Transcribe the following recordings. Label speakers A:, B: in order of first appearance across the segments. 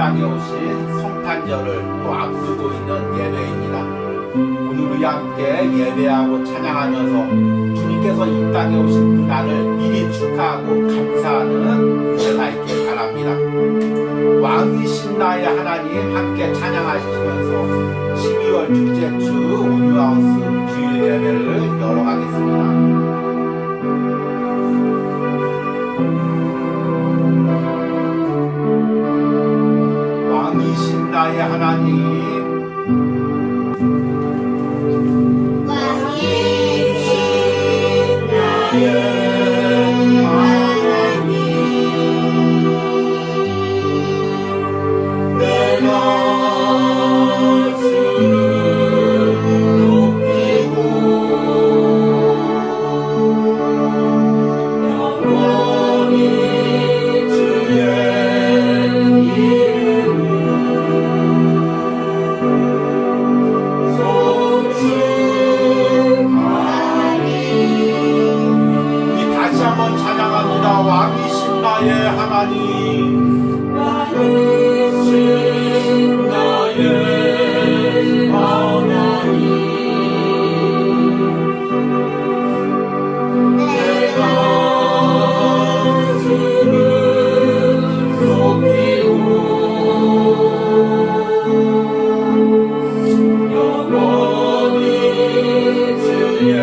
A: 땅에 오신 성탄절을 또 앞두고 있는 예배입니다. 오늘 우리 함께 예배하고 찬양하면서 주님께서 이 땅에 오신 그 날을 미리 축하하고 감사하는 은혜가 있길 바랍니다. 왕이신 나의 하나님 함께 찬양하시면서 12월 둘째 주 온유하우스 주일 예배를 열어가겠습니다. 왕이신 나의 하나님 왕이신 나의 하나님 왕이신 나의 하나님 내가 주를 높이고 영원히 주의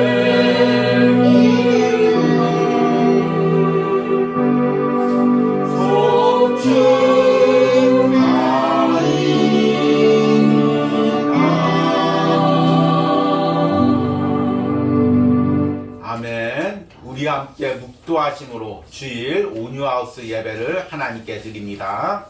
A: 아멘. 우리 함께 묵도하심으로 주일 온유하우스 예배를 하나님께 드립니다.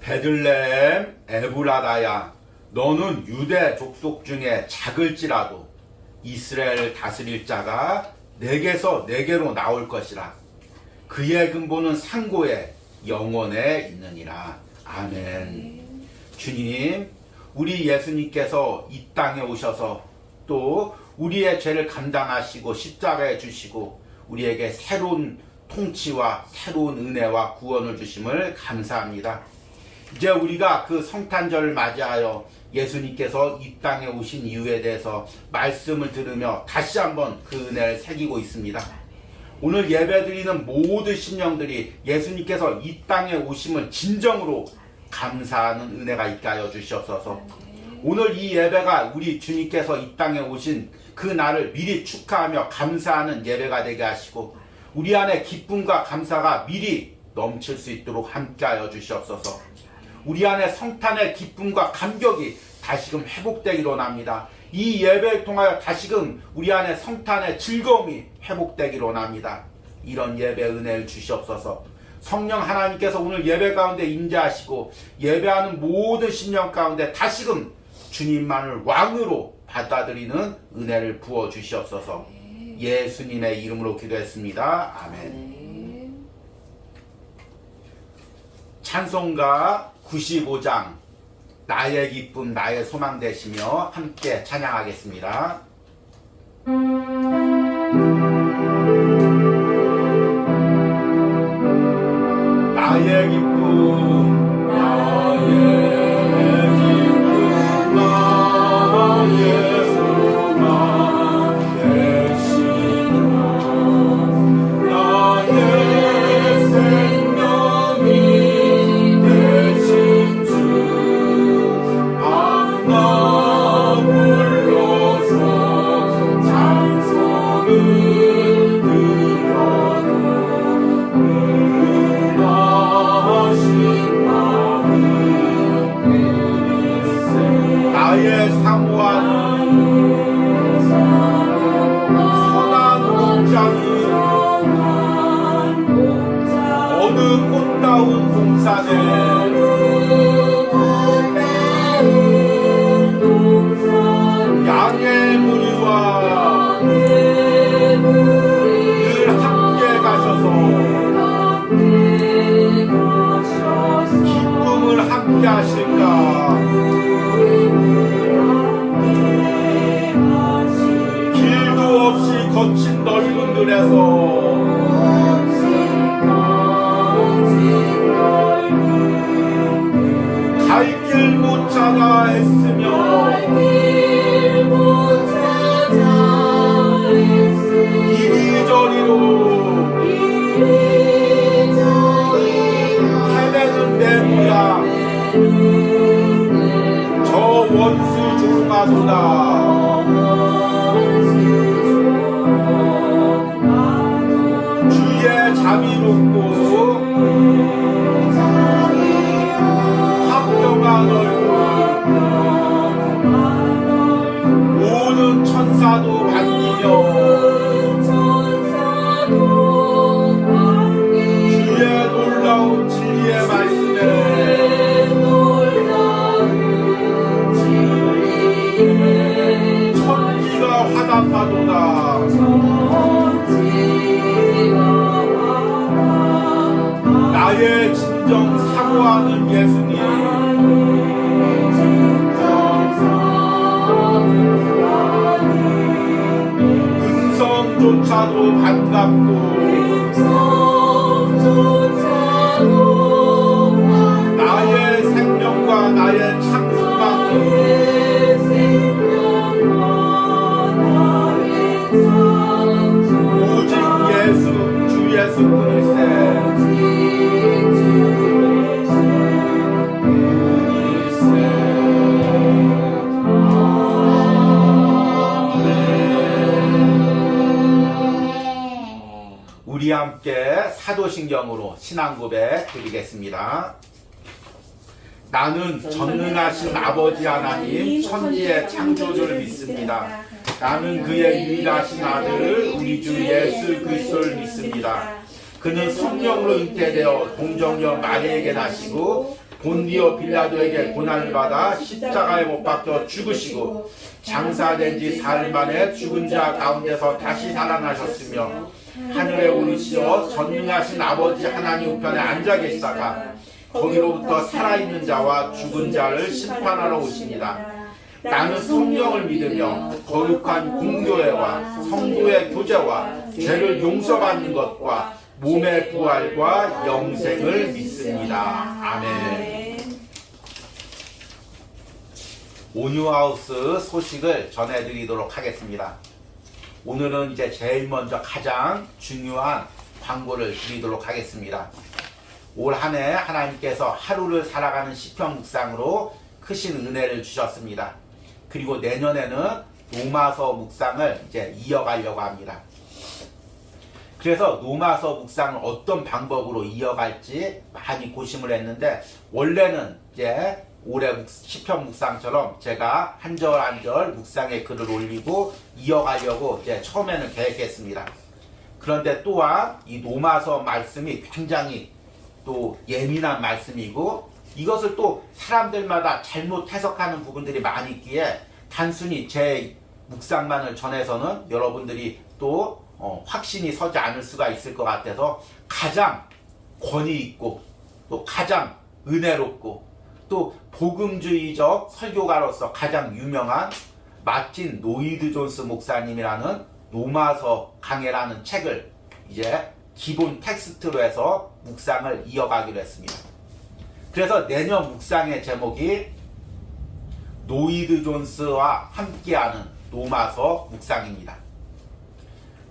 A: 베들레헴 에브라다야, 너는 유대 족속 중에 작을지라도 이스라엘을 다스릴 자가 내게서 내게로 나올 것이라. 그의 근본은 상고에 영원에 있느니라. 아멘. 주님, 우리 예수님께서 이 땅에 오셔서 또 우리의 죄를 감당하시고 십자가에 주시고 우리에게 새로운 통치와 새로운 은혜와 구원을 주심을 감사합니다. 이제 우리가 그 성탄절을 맞이하여 예수님께서 이 땅에 오신 이유에 대해서 말씀을 들으며 다시 한번 그 은혜를 새기고 있습니다. 오늘 예배드리는 모든 심령들이 예수님께서 이 땅에 오심을 진정으로 감사하는 은혜가 있게 하여 주시옵소서. 오늘 이 예배가 우리 주님께서 이 땅에 오신 그 날을 미리 축하하며 감사하는 예배가 되게 하시고 우리 안에 기쁨과 감사가 미리 넘칠 수 있도록 함께 하여 주시옵소서. 우리 안에 성탄의 기쁨과 감격이 다시금 회복되기로 원합니다. 이 예배를 통하여 다시금 우리 안에 성탄의 즐거움이 회복되기로 원합니다. 이런 예배 은혜를 주시옵소서. 성령 하나님께서 오늘 예배 가운데 임재하시고 예배하는 모든 심령 가운데 다시금 주님만을 왕으로 받아들이는 은혜를 부어 주시옵소서. 예수님의 이름으로 기도했습니다. 아멘. 찬송가 95장 나의 기쁨 나의 소망 되시며 함께 찬양하겠습니다. 나의 기쁨 나의 기쁨 나의 소망 되시며 나의 생명이 불러서 찬송 거친 넓은 들에서 갈 길 못 찾아 애쓰며 이리저리로 헤매는 내 모양 저 원수 조롱하도다. 주의 자비롭고 화평한 얼굴 모든 천사도 반기며 주의 놀라운 진리의 말씀에 천지가 화답하도다. 나의 진정 사모하는 예수님 음성조차도 반갑고 나의 생명과 나의 창조망은 오직 예수 주 예수 그리스도의 우리 함께 사도신경으로 신앙고백 드리겠습니다. 나는 전능하신 아버지 하나님 천지의 창조주를 믿습니다. 나는 그의 유일하신 아들 우리 주 예수 그리스도를 믿습니다. 그는 성령으로 잉태되어 동정녀 마리에게 나시고 본디오 빌라도에게 고난을 받아 십자가에 못 박혀 죽으시고 장사된 지 사흘 만에 죽은 자 가운데서 다시 살아나셨으며 하늘에 오르시어 전능하신 아버지 하나님 우편에 앉아 계시다가 거기로부터 살아있는 자와 죽은 자를 심판하러 오십니다. 나는 성령을 믿으며 거룩한 공교회와 성도의 교제와 죄를 용서받는 것과 몸의 부활과 영생을 믿습니다. 아멘. 온유하우스 소식을 전해드리도록 하겠습니다. 오늘은 이제 제일 먼저 가장 중요한 광고를 드리도록 하겠습니다. 올 한 해 하나님께서 하루를 살아가는 시편 묵상으로 크신 은혜를 주셨습니다. 그리고 내년에는 로마서 묵상을 이제 이어가려고 합니다. 그래서 로마서 묵상을 어떤 방법으로 이어갈지 많이 고심을 했는데, 원래는 이제 올해 시편 묵상처럼 제가 한 절 한 절 묵상의 글을 올리고 이어가려고 이제 처음에는 계획했습니다. 그런데 또한 이 로마서 말씀이 굉장히 또 예민한 말씀이고, 이것을 또 사람들마다 잘못 해석하는 부분들이 많이 있기에 단순히 제 묵상만을 전해서는 여러분들이 또 확신이 서지 않을 수가 있을 것 같아서 가장 권위 있고 또 가장 은혜롭고 또 복음주의적 설교가로서 가장 유명한 마틴 노이드 존스 목사님이라는 로마서 강해라는 책을 이제 기본 텍스트로 해서 묵상을 이어가기로 했습니다. 그래서 내년 묵상의 제목이 노이드 존스와 함께하는 로마서 묵상입니다.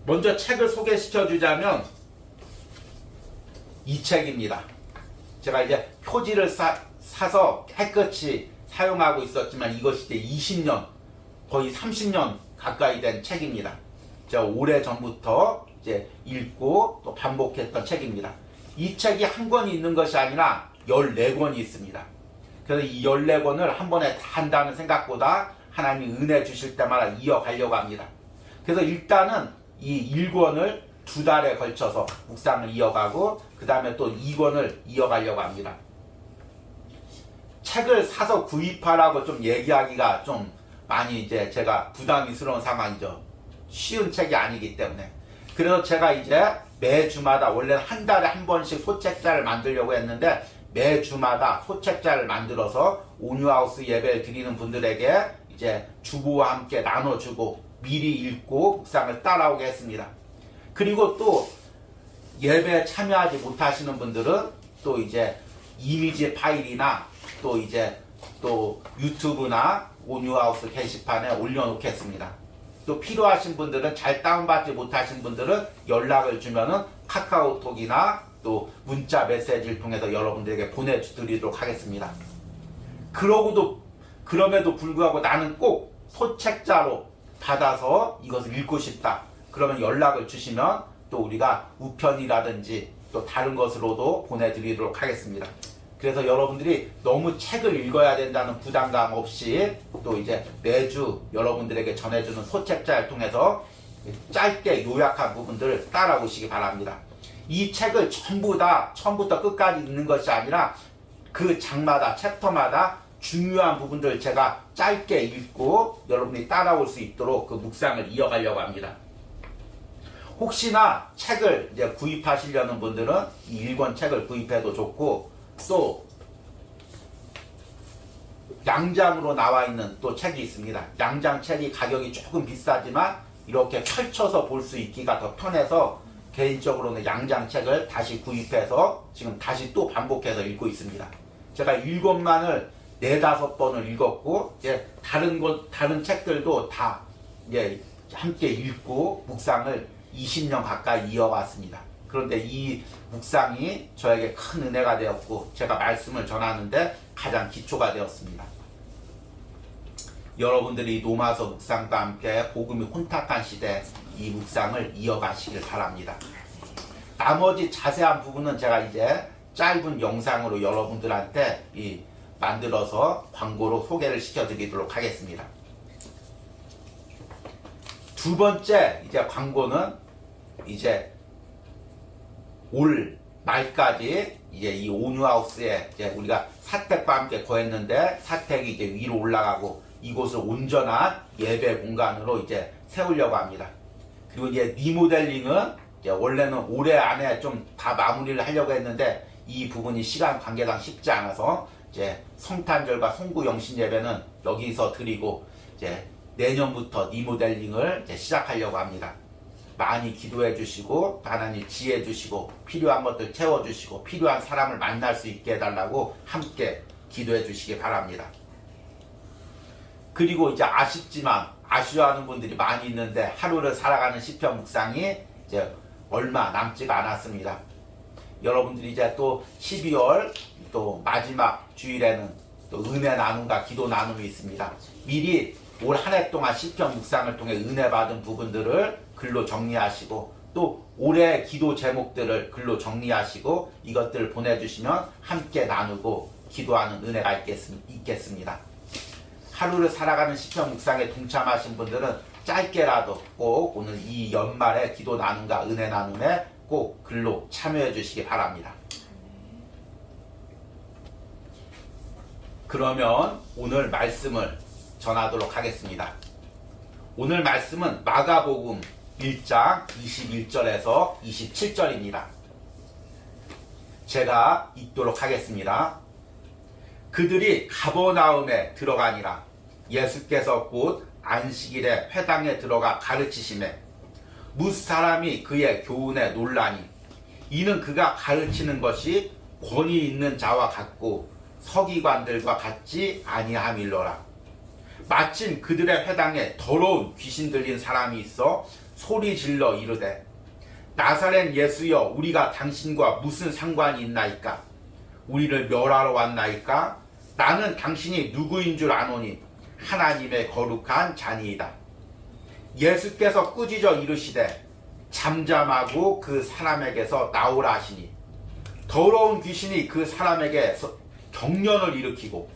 A: 먼저 책을 소개시켜 주자면 이 책입니다. 제가 이제 표지를 사서 깨끗이 사용하고 있었지만 이것이 이제 20년, 거의 30년 가까이 된 책입니다. 제가 오래전부터 이제 읽고 또 반복했던 책입니다. 이 책이 한 권이 있는 것이 아니라 14권이 있습니다. 그래서 이 14권을 한 번에 다 한다는 생각보다 하나님이 은혜 주실 때마다 이어가려고 합니다. 그래서 일단은 이 1권을 2달에 걸쳐서 묵상을 이어가고 그 다음에 또 2권을 이어가려고 합니다. 책을 사서 구입하라고 좀 얘기하기가 좀 많이 이제 제가 부담스러운 상황이죠. 쉬운 책이 아니기 때문에. 그래서 제가 이제 매주마다 원래는 한 달에 한 번씩 소책자를 만들려고 했는데 매주마다 소책자를 만들어서 온유하우스 예배를 드리는 분들에게 이제 주부와 함께 나눠주고 미리 읽고 묵상을 따라오게 했습니다. 그리고 또 예배에 참여하지 못하시는 분들은 또 이제 이미지 파일이나 또 이제 또 유튜브나 온유하우스 게시판에 올려놓겠습니다. 또 필요하신 분들은 잘 다운받지 못하신 분들은 연락을 주면은 카카오톡이나 또 문자 메시지를 통해서 여러분들에게 보내드리도록 하겠습니다. 그럼에도 불구하고 나는 꼭 소책자로 받아서 이것을 읽고 싶다. 그러면 연락을 주시면 또 우리가 우편이라든지 또 다른 것으로도 보내드리도록 하겠습니다. 그래서 여러분들이 너무 책을 읽어야 된다는 부담감 없이 또 이제 매주 여러분들에게 전해주는 소책자를 통해서 짧게 요약한 부분들을 따라오시기 바랍니다. 이 책을 전부 다 처음부터 끝까지 읽는 것이 아니라 그 장마다 챕터마다 중요한 부분들을 제가 짧게 읽고 여러분이 따라올 수 있도록 그 묵상을 이어가려고 합니다. 혹시나 책을 이제 구입하시려는 분들은 이 1권 책을 구입해도 좋고 또 양장으로 나와 있는 또 책이 있습니다. 양장 책이 가격이 조금 비싸지만 이렇게 펼쳐서 볼 수 있기가 더 편해서 개인적으로는 양장 책을 다시 구입해서 지금 다시 또 반복해서 읽고 있습니다. 제가 7권만을 4-5번을 읽었고 이제 다른 책들도 다 이제 함께 읽고 묵상을 20년 가까이 이어왔습니다. 그런데 이 묵상이 저에게 큰 은혜가 되었고 제가 말씀을 전하는데 가장 기초가 되었습니다. 여러분들이 노마서 묵상과 함께 복음이 혼탁한 시대 이 묵상을 이어가시길 바랍니다. 나머지 자세한 부분은 제가 이제 짧은 영상으로 여러분들한테 만들어서 광고로 소개를 시켜드리도록 하겠습니다. 두 번째 이제 광고는 이제 올 말까지 이제 이 온유하우스에 이제 우리가 사택과 함께 거했는데 사택이 이제 위로 올라가고 이곳을 온전한 예배 공간으로 이제 세우려고 합니다. 그리고 이제 리모델링은 이제 원래는 올해 안에 좀 다 마무리를 하려고 했는데 이 부분이 시간 관계상 쉽지 않아서 이제 성탄절과 송구 영신 예배는 여기서 드리고 이제 내년부터 리모델링을 이제 시작하려고 합니다. 많이 기도해 주시고 하나님 지혜 주시고 필요한 것들 채워 주시고 필요한 사람을 만날 수 있게 해달라고 함께 기도해 주시기 바랍니다. 그리고 이제 아쉽지만 아쉬워하는 분들이 많이 있는데 하루를 살아가는 시편 묵상이 이제 얼마 남지가 않았습니다. 여러분들이 이제 또 12월 또 마지막 주일에는 또 은혜 나눔과 기도 나눔이 있습니다. 미리 올 한 해 동안 시편 묵상을 통해 은혜 받은 부분들을 글로 정리하시고 또 올해 기도 제목들을 글로 정리하시고 이것들을 보내주시면 함께 나누고 기도하는 은혜가 있겠습니다. 하루를 살아가는 시편 묵상에 동참하신 분들은 짧게라도 꼭 오늘 이 연말에 기도 나눔과 은혜 나눔에 꼭 글로 참여해 주시기 바랍니다. 그러면 오늘 말씀을 전하도록 하겠습니다. 오늘 말씀은 마가복음 1장 21절에서 27절입니다. 제가 읽도록 하겠습니다. 그들이 가버나움에 들어가니라. 예수께서 곧 안식일에 회당에 들어가 가르치시매 뭇 사람이 그의 교훈에 놀라니 이는 그가 가르치는 것이 권위 있는 자와 같고 서기관들과 같지 아니함일러라. 마침 그들의 회당에 더러운 귀신 들린 사람이 있어 소리 질러 이르되 나사렛 예수여 우리가 당신과 무슨 상관이 있나이까? 우리를 멸하러 왔나이까? 나는 당신이 누구인 줄 아노니 하나님의 거룩한 자니이다. 예수께서 꾸짖어 이르시되 잠잠하고 그 사람에게서 나오라 하시니 더러운 귀신이 그 사람에게 경련을 일으키고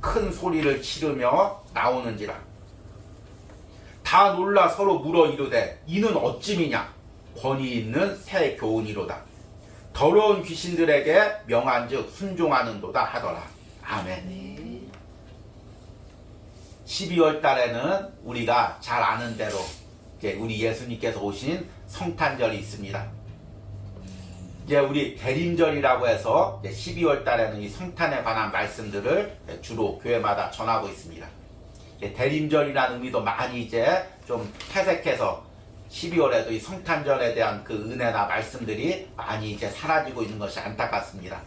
A: 큰 소리를 치르며 나오는지라. 다 놀라 서로 물어 이르되 이는 어찌미냐? 권위 있는 새 교훈이로다. 더러운 귀신들에게 명한즉 순종하는도다 하더라. 아멘. 12월 달에는 우리가 잘 아는 대로 이제 우리 예수님께서 오신 성탄절이 있습니다. 이제 우리 대림절이라고 해서 12월 달에는 이 성탄에 관한 말씀들을 주로 교회마다 전하고 있습니다. 대림절이라는 의미도 많이 이제 좀 퇴색해서 12월에도 이 성탄절에 대한 그 은혜나 말씀들이 많이 이제 사라지고 있는 것이 안타깝습니다.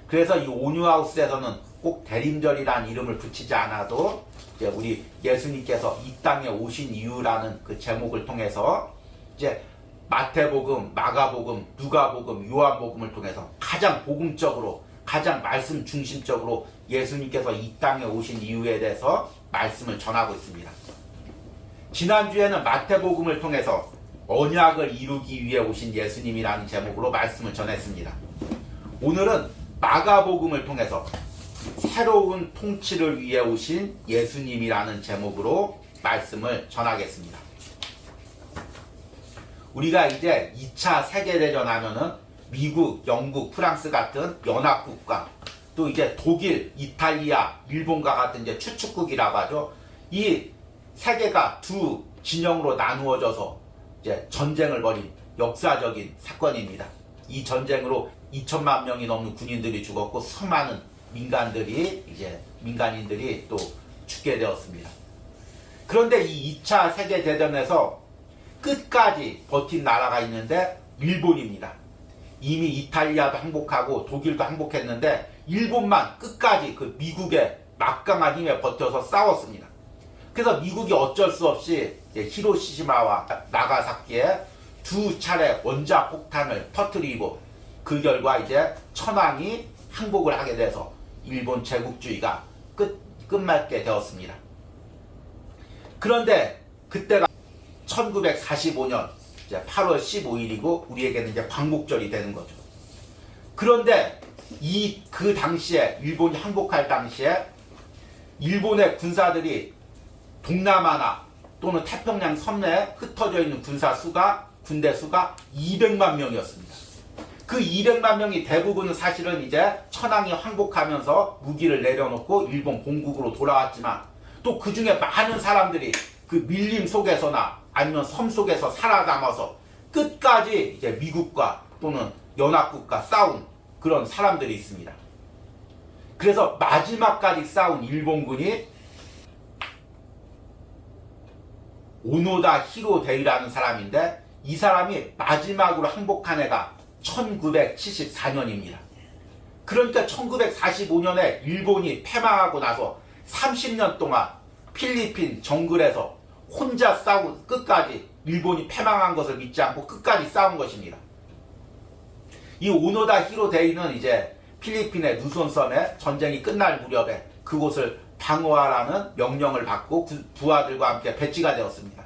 A: 그래서 이 온유하우스에서는 꼭 대림절이라는 이름을 붙이지 않아도 이제 우리 예수님께서 이 땅에 오신 이유라는 그 제목을 통해서 이제 마태복음, 마가복음, 누가복음, 요한복음을 통해서 가장 복음적으로, 가장 말씀 중심적으로 예수님께서 이 땅에 오신 이유에 대해서 말씀을 전하고 있습니다. 지난주에는 마태복음을 통해서 언약을 이루기 위해 오신 예수님이라는 제목으로 말씀을 전했습니다. 오늘은 마가복음을 통해서 새로운 통치를 위해 오신 예수님이라는 제목으로 말씀을 전하겠습니다. 우리가 이제 2차 세계대전 하면은 미국, 영국, 프랑스 같은 연합국가, 또 이제 독일, 이탈리아, 일본과 같은 이제 추축국이라고 하죠. 이 세계가 두 진영으로 나누어져서 이제 전쟁을 벌인 역사적인 사건입니다. 이 전쟁으로 2천만 명이 넘는 군인들이 죽었고 수많은 민간인들이 또 죽게 되었습니다. 그런데 이 2차 세계대전에서 끝까지 버틴 나라가 있는데 일본입니다. 이미 이탈리아도 항복하고 독일도 항복했는데 일본만 끝까지 그 미국의 막강한 힘에 버텨서 싸웠습니다. 그래서 미국이 어쩔 수 없이 히로시마와 나가사키에 두 차례 원자 폭탄을 터뜨리고 그 결과 이제 천황이 항복을 하게 돼서 일본 제국주의가 끝맺게 되었습니다. 그런데 그때가 1945년 8월 15일이고 우리에게는 이제 광복절이 되는 거죠. 그런데 그 당시에 일본이 항복할 당시에 일본의 군사들이 동남아나 또는 태평양 섬내에 흩어져 있는 군대 수가 200만 명이었습니다. 그 200만 명이 대부분은 사실은 이제 천황이 항복하면서 무기를 내려놓고 일본 본국으로 돌아왔지만 또 그 중에 많은 사람들이 그 밀림 속에서나 아니면 섬 속에서 살아남아서 끝까지 이제 미국과 또는 연합국과 싸운 그런 사람들이 있습니다. 그래서 마지막까지 싸운 일본군이 오노다 히로데이라는 사람인데 이 사람이 마지막으로 항복한 해가 1974년입니다. 그러니까 1945년에 일본이 패망하고 나서 30년 동안 필리핀 정글에서 혼자 싸우고 끝까지 일본이 패망한 것을 믿지 않고 끝까지 싸운 것입니다. 이 오노다 히로데이는 이제 필리핀의 누손섬에 전쟁이 끝날 무렵에 그곳을 방어하라는 명령을 받고 부하들과 함께 배치가 되었습니다.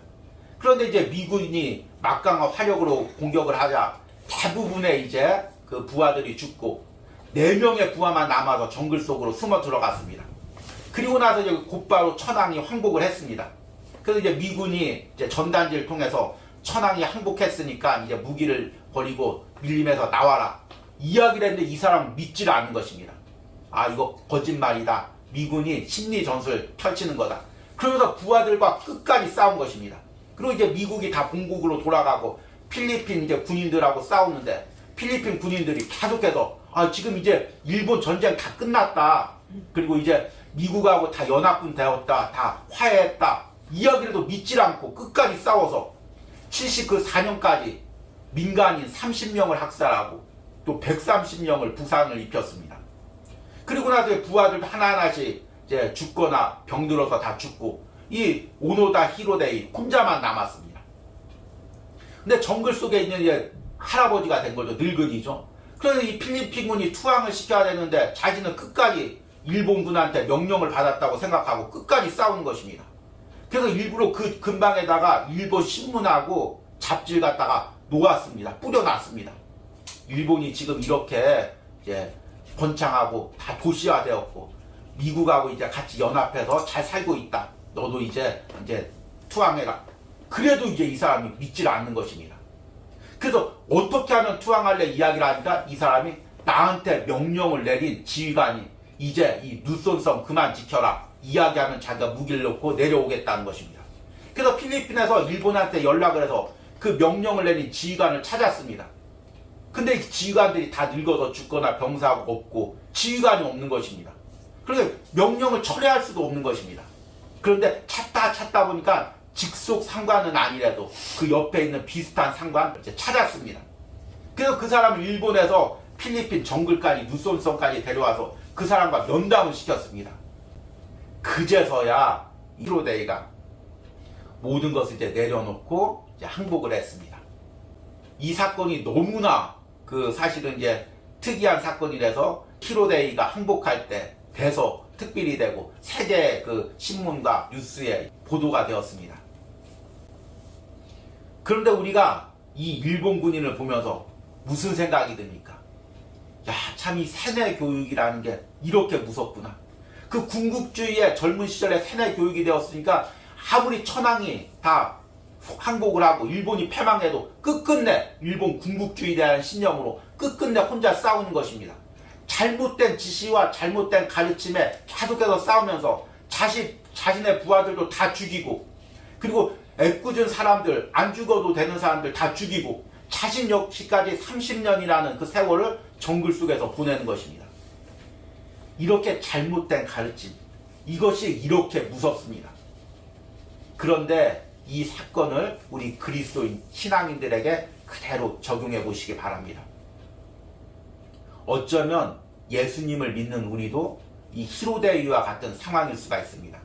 A: 그런데 이제 미군이 막강한 화력으로 공격을 하자 대부분의 이제 그 부하들이 죽고 4명의 부하만 남아서 정글 속으로 숨어 들어갔습니다. 그리고 나서 이제 곧바로 천황이 항복을 했습니다. 그래서 이제 미군이 이제 전단지를 통해서 천황이 항복했으니까 이제 무기를 버리고 밀림에서 나와라 이야기를 했는데 이 사람은 믿지를 않는 것입니다. 아, 이거 거짓말이다. 미군이 심리 전술 펼치는 거다. 그러면서 부하들과 끝까지 싸운 것입니다. 그리고 이제 미국이 다 본국으로 돌아가고 필리핀 이제 군인들하고 싸우는데 필리핀 군인들이 계속해서 아, 지금 이제 일본 전쟁 다 끝났다. 그리고 이제 미국하고 다 연합군 되었다. 다 화해했다. 이야기를 믿질 않고 끝까지 싸워서 74년까지 민간인 30명을 학살하고 또 130명을 부상을 입혔습니다. 그리고 나서 부하들 하나하나씩 이제 죽거나 병들어서 다 죽고 이 오노다 히로데이 혼자만 남았습니다. 근데 정글 속에 있는 이제 할아버지가 된 거죠. 늙은이죠. 그래서 이 필리핀군이 투항을 시켜야 되는데 자신은 끝까지 일본군한테 명령을 받았다고 생각하고 끝까지 싸우는 것입니다. 그래서 일부러 그 근방에다가 일본 신문하고 잡지를 갖다가 놓았습니다. 뿌려놨습니다. 일본이 지금 이렇게 이제 번창하고 다 도시화되었고 미국하고 이제 같이 연합해서 잘 살고 있다. 너도 이제 투항해라. 그래도 이제 이 사람이 믿질 않는 것입니다. 그래서 어떻게 하면 투항할래 이야기를 하니까 이 사람이 나한테 명령을 내린 지휘관이 이제 이 누손섬 그만 지켜라. 이야기하면 자기가 무기를 놓고 내려오겠다는 것입니다. 그래서 필리핀에서 일본한테 연락을 해서 그 명령을 내린 지휘관을 찾았습니다. 근데 지휘관들이 다 늙어서 죽거나 병사하고 없고 지휘관이 없는 것입니다. 그래서 명령을 철회할 수도 없는 것입니다. 그런데 찾다 보니까 직속 상관은 아니라도 그 옆에 있는 비슷한 상관을 이제 찾았습니다. 그래서 그 사람을 일본에서 필리핀 정글까지 누손성까지 데려와서 그 사람과 면담을 시켰습니다. 그제서야 히로데이가 모든 것을 이제 내려놓고 이제 항복을 했습니다. 이 사건이 너무나 사실은 이제 특이한 사건이라서 히로데이가 항복할 때 돼서 특별히 되고 세계 신문과 뉴스에 보도가 되었습니다. 그런데 우리가 이 일본 군인을 보면서 무슨 생각이 듭니까? 야, 참 이 세뇌 교육이라는 게 이렇게 무섭구나. 그 군국주의의 젊은 시절에 세뇌 교육이 되었으니까 아무리 천황이 다 항복을 하고 일본이 패망해도 끝끝내 일본 군국주의에 대한 신념으로 끝끝내 혼자 싸우는 것입니다. 잘못된 지시와 잘못된 가르침에 계속해서 싸우면서 자신의 부하들도 다 죽이고, 그리고 애꿎은 사람들, 안 죽어도 되는 사람들 다 죽이고, 자신 역시까지 30년이라는 그 세월을 정글 속에서 보내는 것입니다. 이렇게 잘못된 가르침, 이것이 이렇게 무섭습니다. 그런데 이 사건을 우리 그리스도인 신앙인들에게 그대로 적용해 보시기 바랍니다. 어쩌면 예수님을 믿는 우리도 이 히로데이와 같은 상황일 수가 있습니다.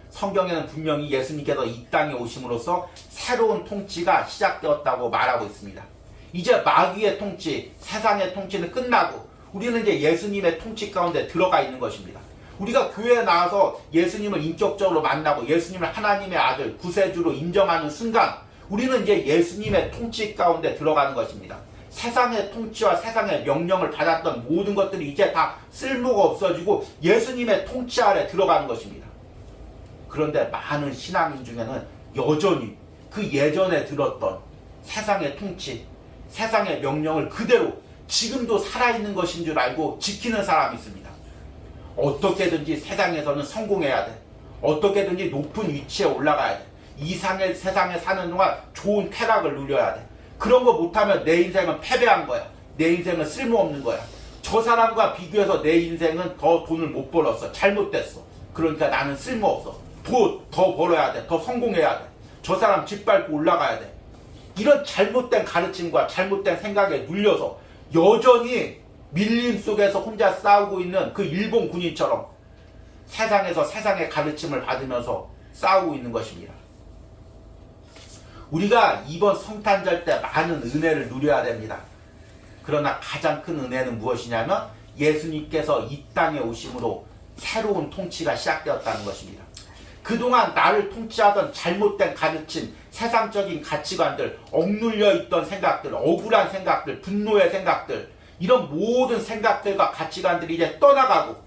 A: 성경에는 분명히 예수님께서 이 땅에 오심으로써 새로운 통치가 시작되었다고 말하고 있습니다. 이제 마귀의 통치, 세상의 통치는 끝나고 우리는 이제 예수님의 통치 가운데 들어가 있는 것입니다. 우리가 교회에 나와서 예수님을 인격적으로 만나고 예수님을 하나님의 아들, 구세주로 인정하는 순간 우리는 이제 예수님의 통치 가운데 들어가는 것입니다. 세상의 통치와 세상의 명령을 받았던 모든 것들이 이제 다 쓸모가 없어지고 예수님의 통치 아래 들어가는 것입니다. 그런데 많은 신앙인 중에는 여전히 그 예전에 들었던 세상의 통치, 세상의 명령을 그대로 지금도 살아있는 것인 줄 알고 지키는 사람이 있습니다. 어떻게든지 세상에서는 성공해야 돼. 어떻게든지 높은 위치에 올라가야 돼. 이 세상에 사는 동안 좋은 쾌락을 누려야 돼. 그런 거 못하면 내 인생은 패배한 거야. 내 인생은 쓸모없는 거야. 저 사람과 비교해서 내 인생은 더 돈을 못 벌었어. 잘못됐어. 그러니까 나는 쓸모없어. 더 벌어야 돼. 더 성공해야 돼. 저 사람 짓밟고 올라가야 돼. 이런 잘못된 가르침과 잘못된 생각에 눌려서 여전히 밀림 속에서 혼자 싸우고 있는 그 일본 군인처럼 세상에서 세상의 가르침을 받으면서 싸우고 있는 것입니다. 우리가 이번 성탄절 때 많은 은혜를 누려야 됩니다. 그러나 가장 큰 은혜는 무엇이냐면 예수님께서 이 땅에 오심으로 새로운 통치가 시작되었다는 것입니다. 그동안 나를 통치하던 잘못된 가르침, 세상적인 가치관들, 억눌려 있던 생각들, 억울한 생각들, 분노의 생각들, 이런 모든 생각들과 가치관들이 이제 떠나가고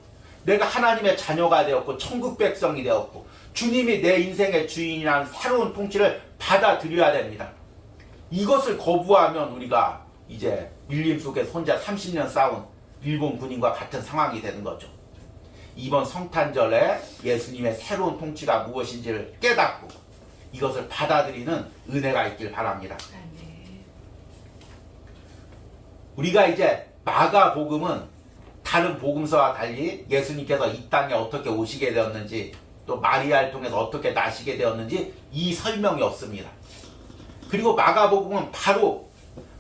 A: 내가 하나님의 자녀가 되었고 천국 백성이 되었고 주님이 내 인생의 주인이라는 새로운 통치를 받아들여야 됩니다. 이것을 거부하면 우리가 이제 밀림 속에서 혼자 30년 싸운 일본 군인과 같은 상황이 되는 거죠. 이번 성탄절에 예수님의 새로운 통치가 무엇인지를 깨닫고 이것을 받아들이는 은혜가 있길 바랍니다. 우리가 이제 마가복음은 다른 복음서와 달리 예수님께서 이 땅에 어떻게 오시게 되었는지 또 마리아를 통해서 어떻게 나시게 되었는지 이 설명이 없습니다. 그리고 마가복음은 바로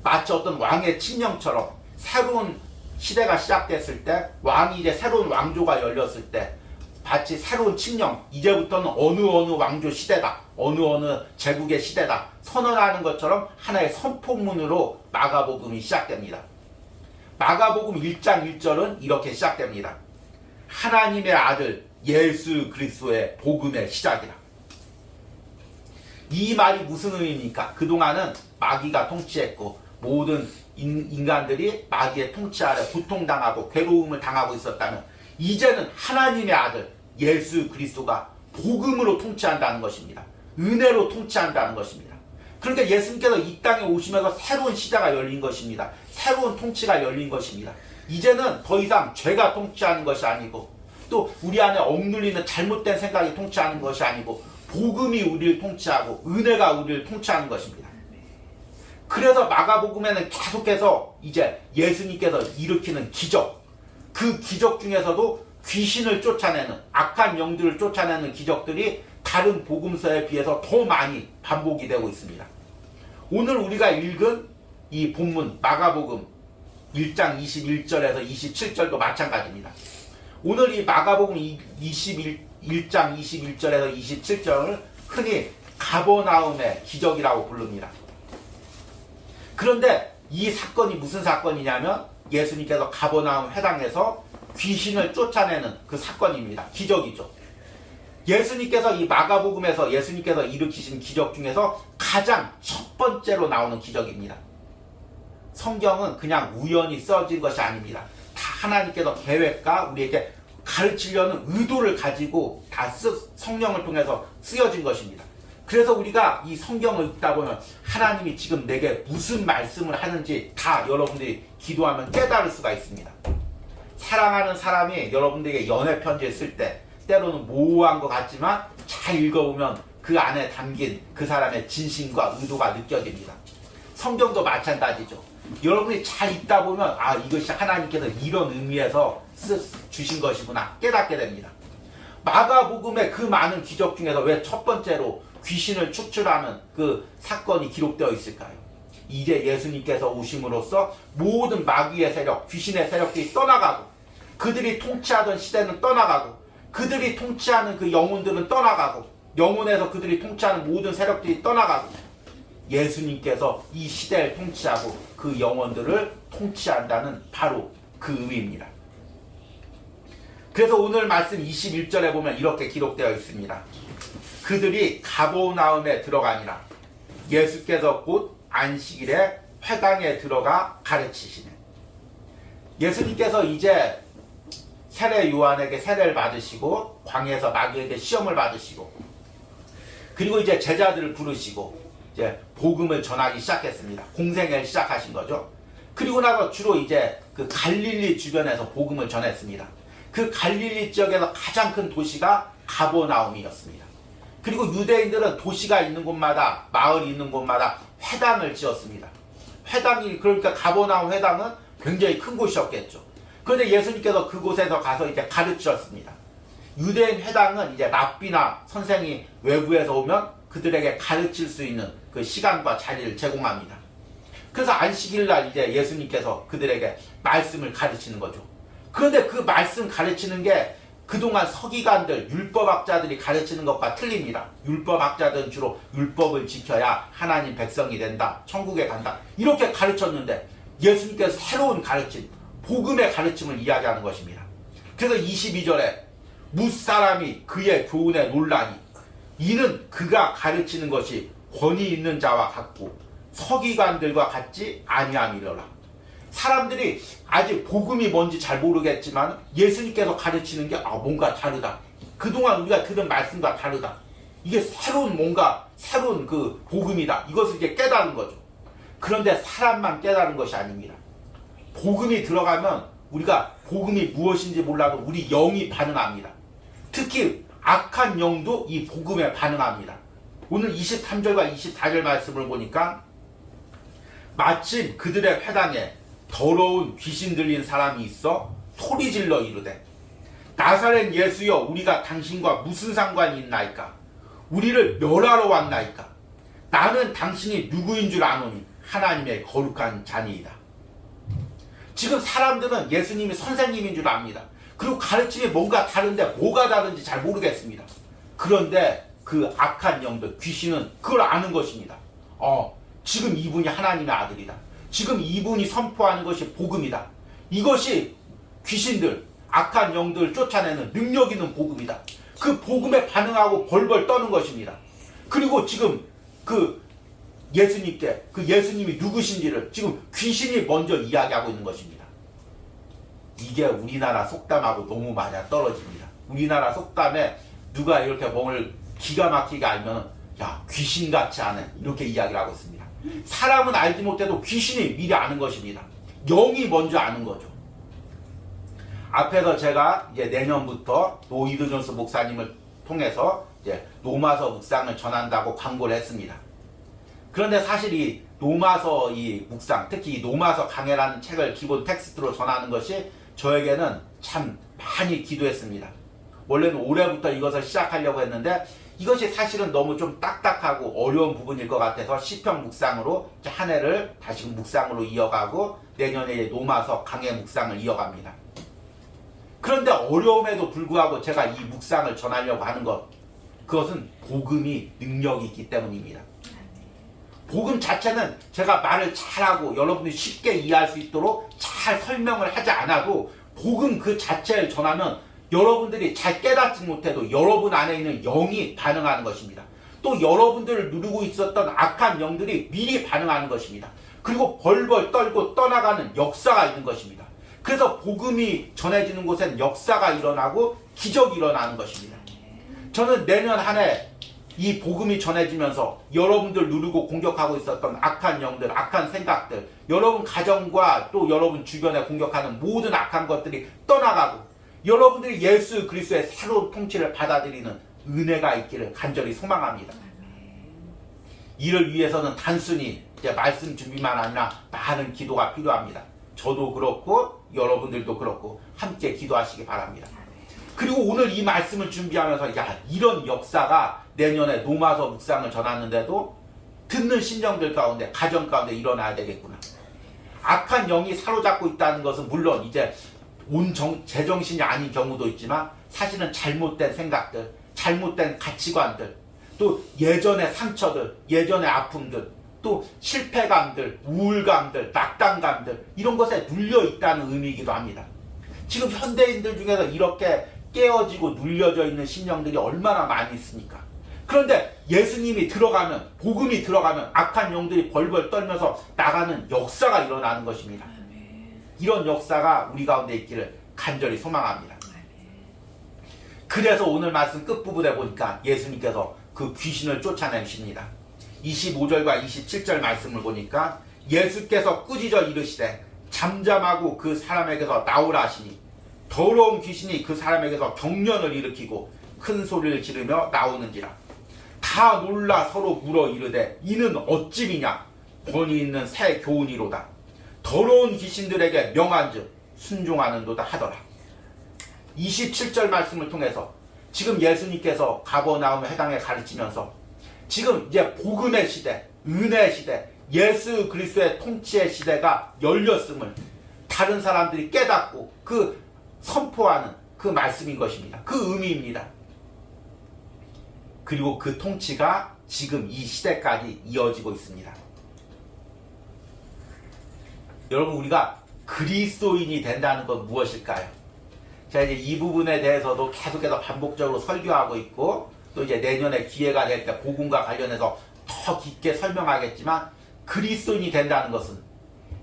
A: 마치 어떤 왕의 칙령처럼 새로운 시대가 시작됐을 때 왕이 이제 새로운 왕조가 열렸을 때 마치 새로운 칙령, 이제부터는 어느 왕조 시대다, 어느 제국의 시대다 선언하는 것처럼 하나의 선포문으로 마가복음이 시작됩니다. 마가복음 1장 1절은 이렇게 시작됩니다. 하나님의 아들 예수 그리스도의 복음의 시작이라. 이 말이 무슨 의미입니까? 그동안은 마귀가 통치했고 모든 인간들이 마귀의 통치 아래 고통당하고 괴로움을 당하고 있었다면 이제는 하나님의 아들 예수 그리스도가 복음으로 통치한다는 것입니다. 은혜로 통치한다는 것입니다. 그러니까 예수님께서 이 땅에 오시면서 새로운 시대가 열린 것입니다. 새로운 통치가 열린 것입니다. 이제는 더 이상 죄가 통치하는 것이 아니고 또 우리 안에 억눌리는 잘못된 생각이 통치하는 것이 아니고 복음이 우리를 통치하고 은혜가 우리를 통치하는 것입니다. 그래서 마가복음에는 계속해서 이제 예수님께서 일으키는 기적, 그 기적 중에서도 귀신을 쫓아내는, 악한 영들을 쫓아내는 기적들이 다른 복음서에 비해서 더 많이 반복이 되고 있습니다. 오늘 우리가 읽은 이 본문 마가복음 1장 21절에서 27절도 마찬가지입니다. 오늘 이 마가복음 1장 21절에서 27절을 흔히 가버나움의 기적이라고 부릅니다. 그런데 이 사건이 무슨 사건이냐면 예수님께서 가버나움 회당에서 귀신을 쫓아내는 그 사건입니다. 기적이죠. 예수님께서 이 마가복음에서 예수님께서 일으키신 기적 중에서 가장 첫 번째로 나오는 기적입니다. 성경은 그냥 우연히 써진 것이 아닙니다. 다 하나님께서 계획과 우리에게 가르치려는 의도를 가지고 다 성령을 통해서 쓰여진 것입니다. 그래서 우리가 이 성경을 읽다 보면 하나님이 지금 내게 무슨 말씀을 하는지 다 여러분들이 기도하면 깨달을 수가 있습니다. 사랑하는 사람이 여러분들에게 연애 편지를 쓸 때 때로는 모호한 것 같지만 잘 읽어보면 그 안에 담긴 그 사람의 진심과 의도가 느껴집니다. 성경도 마찬가지죠. 여러분이 잘 읽다 보면 아, 이것이 하나님께서 이런 의미에서 주신 것이구나 깨닫게 됩니다. 마가복음의 그 많은 기적 중에서 왜 첫 번째로 귀신을 축출하는 그 사건이 기록되어 있을까요? 이제 예수님께서 오심으로써 모든 마귀의 세력, 귀신의 세력들이 떠나가고 그들이 통치하던 시대는 떠나가고 그들이 통치하는 그 영혼들은 떠나가고 영혼에서 그들이 통치하는 모든 세력들이 떠나가고 예수님께서 이 시대를 통치하고 그 영혼들을 통치한다는 바로 그 의미입니다. 그래서 오늘 말씀 21절에 보면 이렇게 기록되어 있습니다. 그들이 가버나움에 들어가니라. 예수께서 곧 안식일에 회당에 들어가 가르치시네. 예수님께서 이제 세례 요한에게 세례를 받으시고 광야에서 마귀에게 시험을 받으시고 그리고 이제 제자들을 부르시고 이제 복음을 전하기 시작했습니다. 공생애를 시작하신 거죠. 그리고 나서 주로 이제 그 갈릴리 주변에서 복음을 전했습니다. 그 갈릴리 지역에서 가장 큰 도시가 가버나움이었습니다. 그리고 유대인들은 도시가 있는 곳마다 마을이 있는 곳마다 회당을 지었습니다. 회당이 그러니까 가버나움 회당은 굉장히 큰 곳이었겠죠. 그런데 예수님께서 그곳에서 가서 이제 가르치셨습니다. 유대인 회당은 이제 랍비나 선생이 외부에서 오면 그들에게 가르칠 수 있는 그 시간과 자리를 제공합니다. 그래서 안식일날 이제 예수님께서 그들에게 말씀을 가르치는 거죠. 그런데 그 말씀 가르치는 게 그동안 서기관들, 율법학자들이 가르치는 것과 틀립니다. 율법학자들은 주로 율법을 지켜야 하나님 백성이 된다, 천국에 간다 이렇게 가르쳤는데 예수님께서 새로운 가르침, 복음의 가르침을 이야기하는 것입니다. 그래서 22절에 무사람이 그의 교훈에 놀라니 이는 그가 가르치는 것이 권위 있는 자와 같고 서기관들과 같지 아니함이로라. 사람들이 아직 복음이 뭔지 잘 모르겠지만 예수님께서 가르치는 게 뭔가 다르다. 그동안 우리가 들은 말씀과 다르다. 이게 새로운 그 복음이다. 이것을 이제 깨달은 거죠. 그런데 사람만 깨달은 것이 아닙니다. 복음이 들어가면 우리가 복음이 무엇인지 몰라도 우리 영이 반응합니다. 특히 악한 영도 이 복음에 반응합니다. 오늘 23절과 24절 말씀을 보니까 마침 그들의 회당에 더러운 귀신 들린 사람이 있어 소리질러 이르되 나사렛 예수여 우리가 당신과 무슨 상관이 있나이까? 우리를 멸하러 왔나이까? 나는 당신이 누구인 줄 아노니 하나님의 거룩한 자니이다. 지금 사람들은 예수님이 선생님인 줄 압니다. 그리고 가르침이 뭔가 다른데 뭐가 다른지 잘 모르겠습니다. 그런데 그 악한 영들, 귀신은 그걸 아는 것입니다. 지금 이분이 하나님의 아들이다. 지금 이분이 선포하는 것이 복음이다. 이것이 귀신들, 악한 영들을 쫓아내는 능력 있는 복음이다. 그 복음에 반응하고 벌벌 떠는 것입니다. 그리고 지금 그 예수님께 그 예수님이 누구신지를 지금 귀신이 먼저 이야기하고 있는 것입니다. 이게 우리나라 속담하고 너무 맞아 떨어집니다. 우리나라 속담에 누가 이렇게 뭔을 기가 막히게 알면 야 귀신같이 아네 이렇게 이야기를 하고 있습니다. 사람은 알지 못해도 귀신이 미리 아는 것입니다. 영이 먼저 아는 거죠. 앞에서 제가 이제 내년부터 노이드 존스 목사님을 통해서 이제 로마서 묵상을 전한다고 광고를 했습니다. 그런데 사실 이 로마서 이 묵상, 특히 이 로마서 강해라는 책을 기본 텍스트로 전하는 것이 저에게는 참 많이 기도했습니다. 원래는 올해부터 이것을 시작하려고 했는데 이것이 사실은 너무 좀 딱딱하고 어려운 부분일 것 같아서 시편 묵상으로 한 해를 다시 묵상으로 이어가고 내년에 노마서 강해 묵상을 이어갑니다. 그런데 어려움에도 불구하고 제가 이 묵상을 전하려고 하는 것, 그것은 복음이 능력이 있기 때문입니다. 복음 자체는 제가 말을 잘하고 여러분이 쉽게 이해할 수 있도록 잘 설명을 하지 않아도 복음 그 자체를 전하면 여러분들이 잘 깨닫지 못해도 여러분 안에 있는 영이 반응하는 것입니다. 또 여러분들을 누르고 있었던 악한 영들이 미리 반응하는 것입니다. 그리고 벌벌 떨고 떠나가는 역사가 있는 것입니다. 그래서 복음이 전해지는 곳엔 역사가 일어나고 기적이 일어나는 것입니다. 저는 내년 한 해 이 복음이 전해지면서 여러분들 누르고 공격하고 있었던 악한 영들, 악한 생각들, 여러분 가정과 또 여러분 주변에 공격하는 모든 악한 것들이 떠나가고 여러분들이 예수 그리스도의 새로운 통치를 받아들이는 은혜가 있기를 간절히 소망합니다. 이를 위해서는 단순히 이제 말씀 준비만 아니라 많은 기도가 필요합니다. 저도 그렇고 여러분들도 그렇고 함께 기도하시기 바랍니다. 그리고 오늘 이 말씀을 준비하면서 이런 역사가 내년에 노마서 묵상을 전하는데도 듣는 심령들 가운데 가정 가운데 일어나야 되겠구나. 악한 영이 사로잡고 있다는 것은 물론 이제 제정신이 아닌 경우도 있지만 사실은 잘못된 생각들, 잘못된 가치관들, 또 예전의 상처들, 예전의 아픔들, 또 실패감들, 우울감들, 낙담감들 이런 것에 눌려있다는 의미이기도 합니다. 지금 현대인들 중에서 이렇게 깨어지고 눌려져 있는 심령들이 얼마나 많이 있습니까? 그런데 예수님이 들어가면, 복음이 들어가면 악한 영들이 벌벌 떨면서 나가는 역사가 일어나는 것입니다. 이런 역사가 우리 가운데 있기를 간절히 소망합니다. 그래서 오늘 말씀 끝부분에 보니까 예수님께서 그 귀신을 쫓아내십니다. 25절과 27절 말씀을 보니까 예수께서 꾸짖어 이르시되 잠잠하고 그 사람에게서 나오라 하시니 더러운 귀신이 그 사람에게서 경련을 일으키고 큰 소리를 지르며 나오는지라. 다 놀라 서로 물어 이르되 이는 어찌미냐 권위 있는 새 교훈이로다. 더러운 귀신들에게 명한즉 순종하는도다 하더라. 27절 말씀을 통해서 지금 예수님께서 가버나움 회당에 가르치면서 지금 이제 복음의 시대, 은혜의 시대, 예수 그리스도의 통치의 시대가 열렸음을 다른 사람들이 깨닫고 그 선포하는 그 말씀인 것입니다. 그 의미입니다. 그리고 그 통치가 지금 이 시대까지 이어지고 있습니다. 여러분, 우리가 그리스도인이 된다는 건 무엇일까요? 제가 이제 이 부분에 대해서도 계속해서 반복적으로 설교하고 있고 또 이제 내년에 기회가 될 때 복음과 관련해서 더 깊게 설명하겠지만 그리스도인이 된다는 것은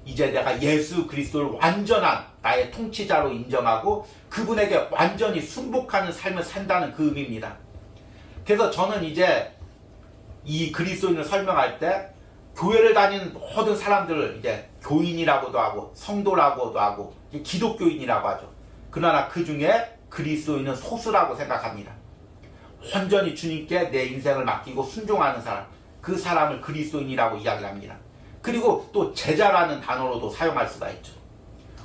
A: 이제 내가 예수 그리스도를 완전한 나의 통치자로 인정하고 그분에게 완전히 순복하는 삶을 산다는 그 의미입니다. 그래서 저는 이제 이 그리스도인을 설명할 때 교회를 다니는 모든 사람들을 이제 교인이라고도 하고 성도라고도 하고 기독교인이라고 하죠. 그러나 그 중에 그리스도인은 소수라고 생각합니다. 완전히 주님께 내 인생을 맡기고 순종하는 사람, 그 사람을 그리스도인이라고 이야기를 합니다. 그리고 또 제자라는 단어로도 사용할 수가 있죠.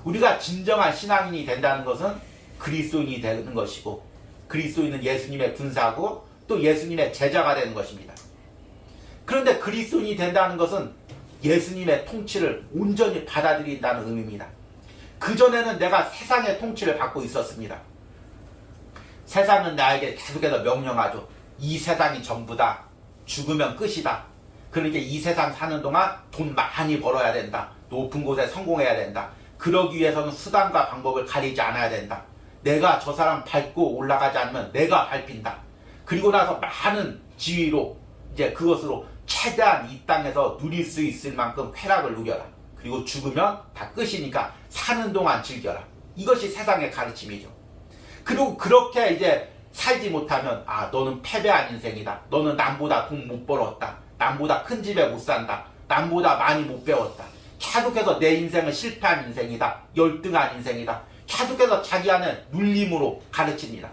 A: 우리가 진정한 신앙인이 된다는 것은 그리스도인이 되는 것이고 그리스도인은 예수님의 군사고 또 예수님의 제자가 되는 것입니다. 그런데 그리스도인이 된다는 것은 예수님의 통치를 온전히 받아들인다는 의미입니다. 그전에는 내가 세상의 통치를 받고 있었습니다. 세상은 나에게 계속해서 명령하죠. 이 세상이 전부다. 죽으면 끝이다. 그러니까 이 세상 사는 동안 돈 많이 벌어야 된다. 높은 곳에 성공해야 된다. 그러기 위해서는 수단과 방법을 가리지 않아야 된다. 내가 저 사람 밟고 올라가지 않으면 내가 밟힌다. 그리고 나서 많은 지위로 이제 그것으로 최대한 이 땅에서 누릴 수 있을 만큼 쾌락을 누려라. 그리고 죽으면 다 끝이니까 사는 동안 즐겨라. 이것이 세상의 가르침이죠. 그리고 그렇게 이제 살지 못하면 너는 패배한 인생이다. 너는 남보다 돈 못 벌었다. 남보다 큰 집에 못 산다. 남보다 많이 못 배웠다. 계속해서 내 인생은 실패한 인생이다. 열등한 인생이다. 계속해서 자기 안에 눌림으로 가르칩니다.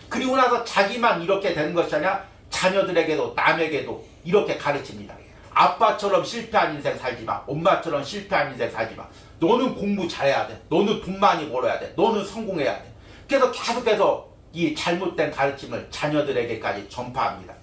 A: 그리고 나서 자기만 이렇게 되는 것이 아니라 자녀들에게도 남에게도 이렇게 가르칩니다. 아빠처럼 실패한 인생 살지 마. 엄마처럼 실패한 인생 살지 마. 너는 공부 잘해야 돼. 너는 돈 많이 벌어야 돼. 너는 성공해야 돼. 그래서 계속해서 이 잘못된 가르침을 자녀들에게까지 전파합니다.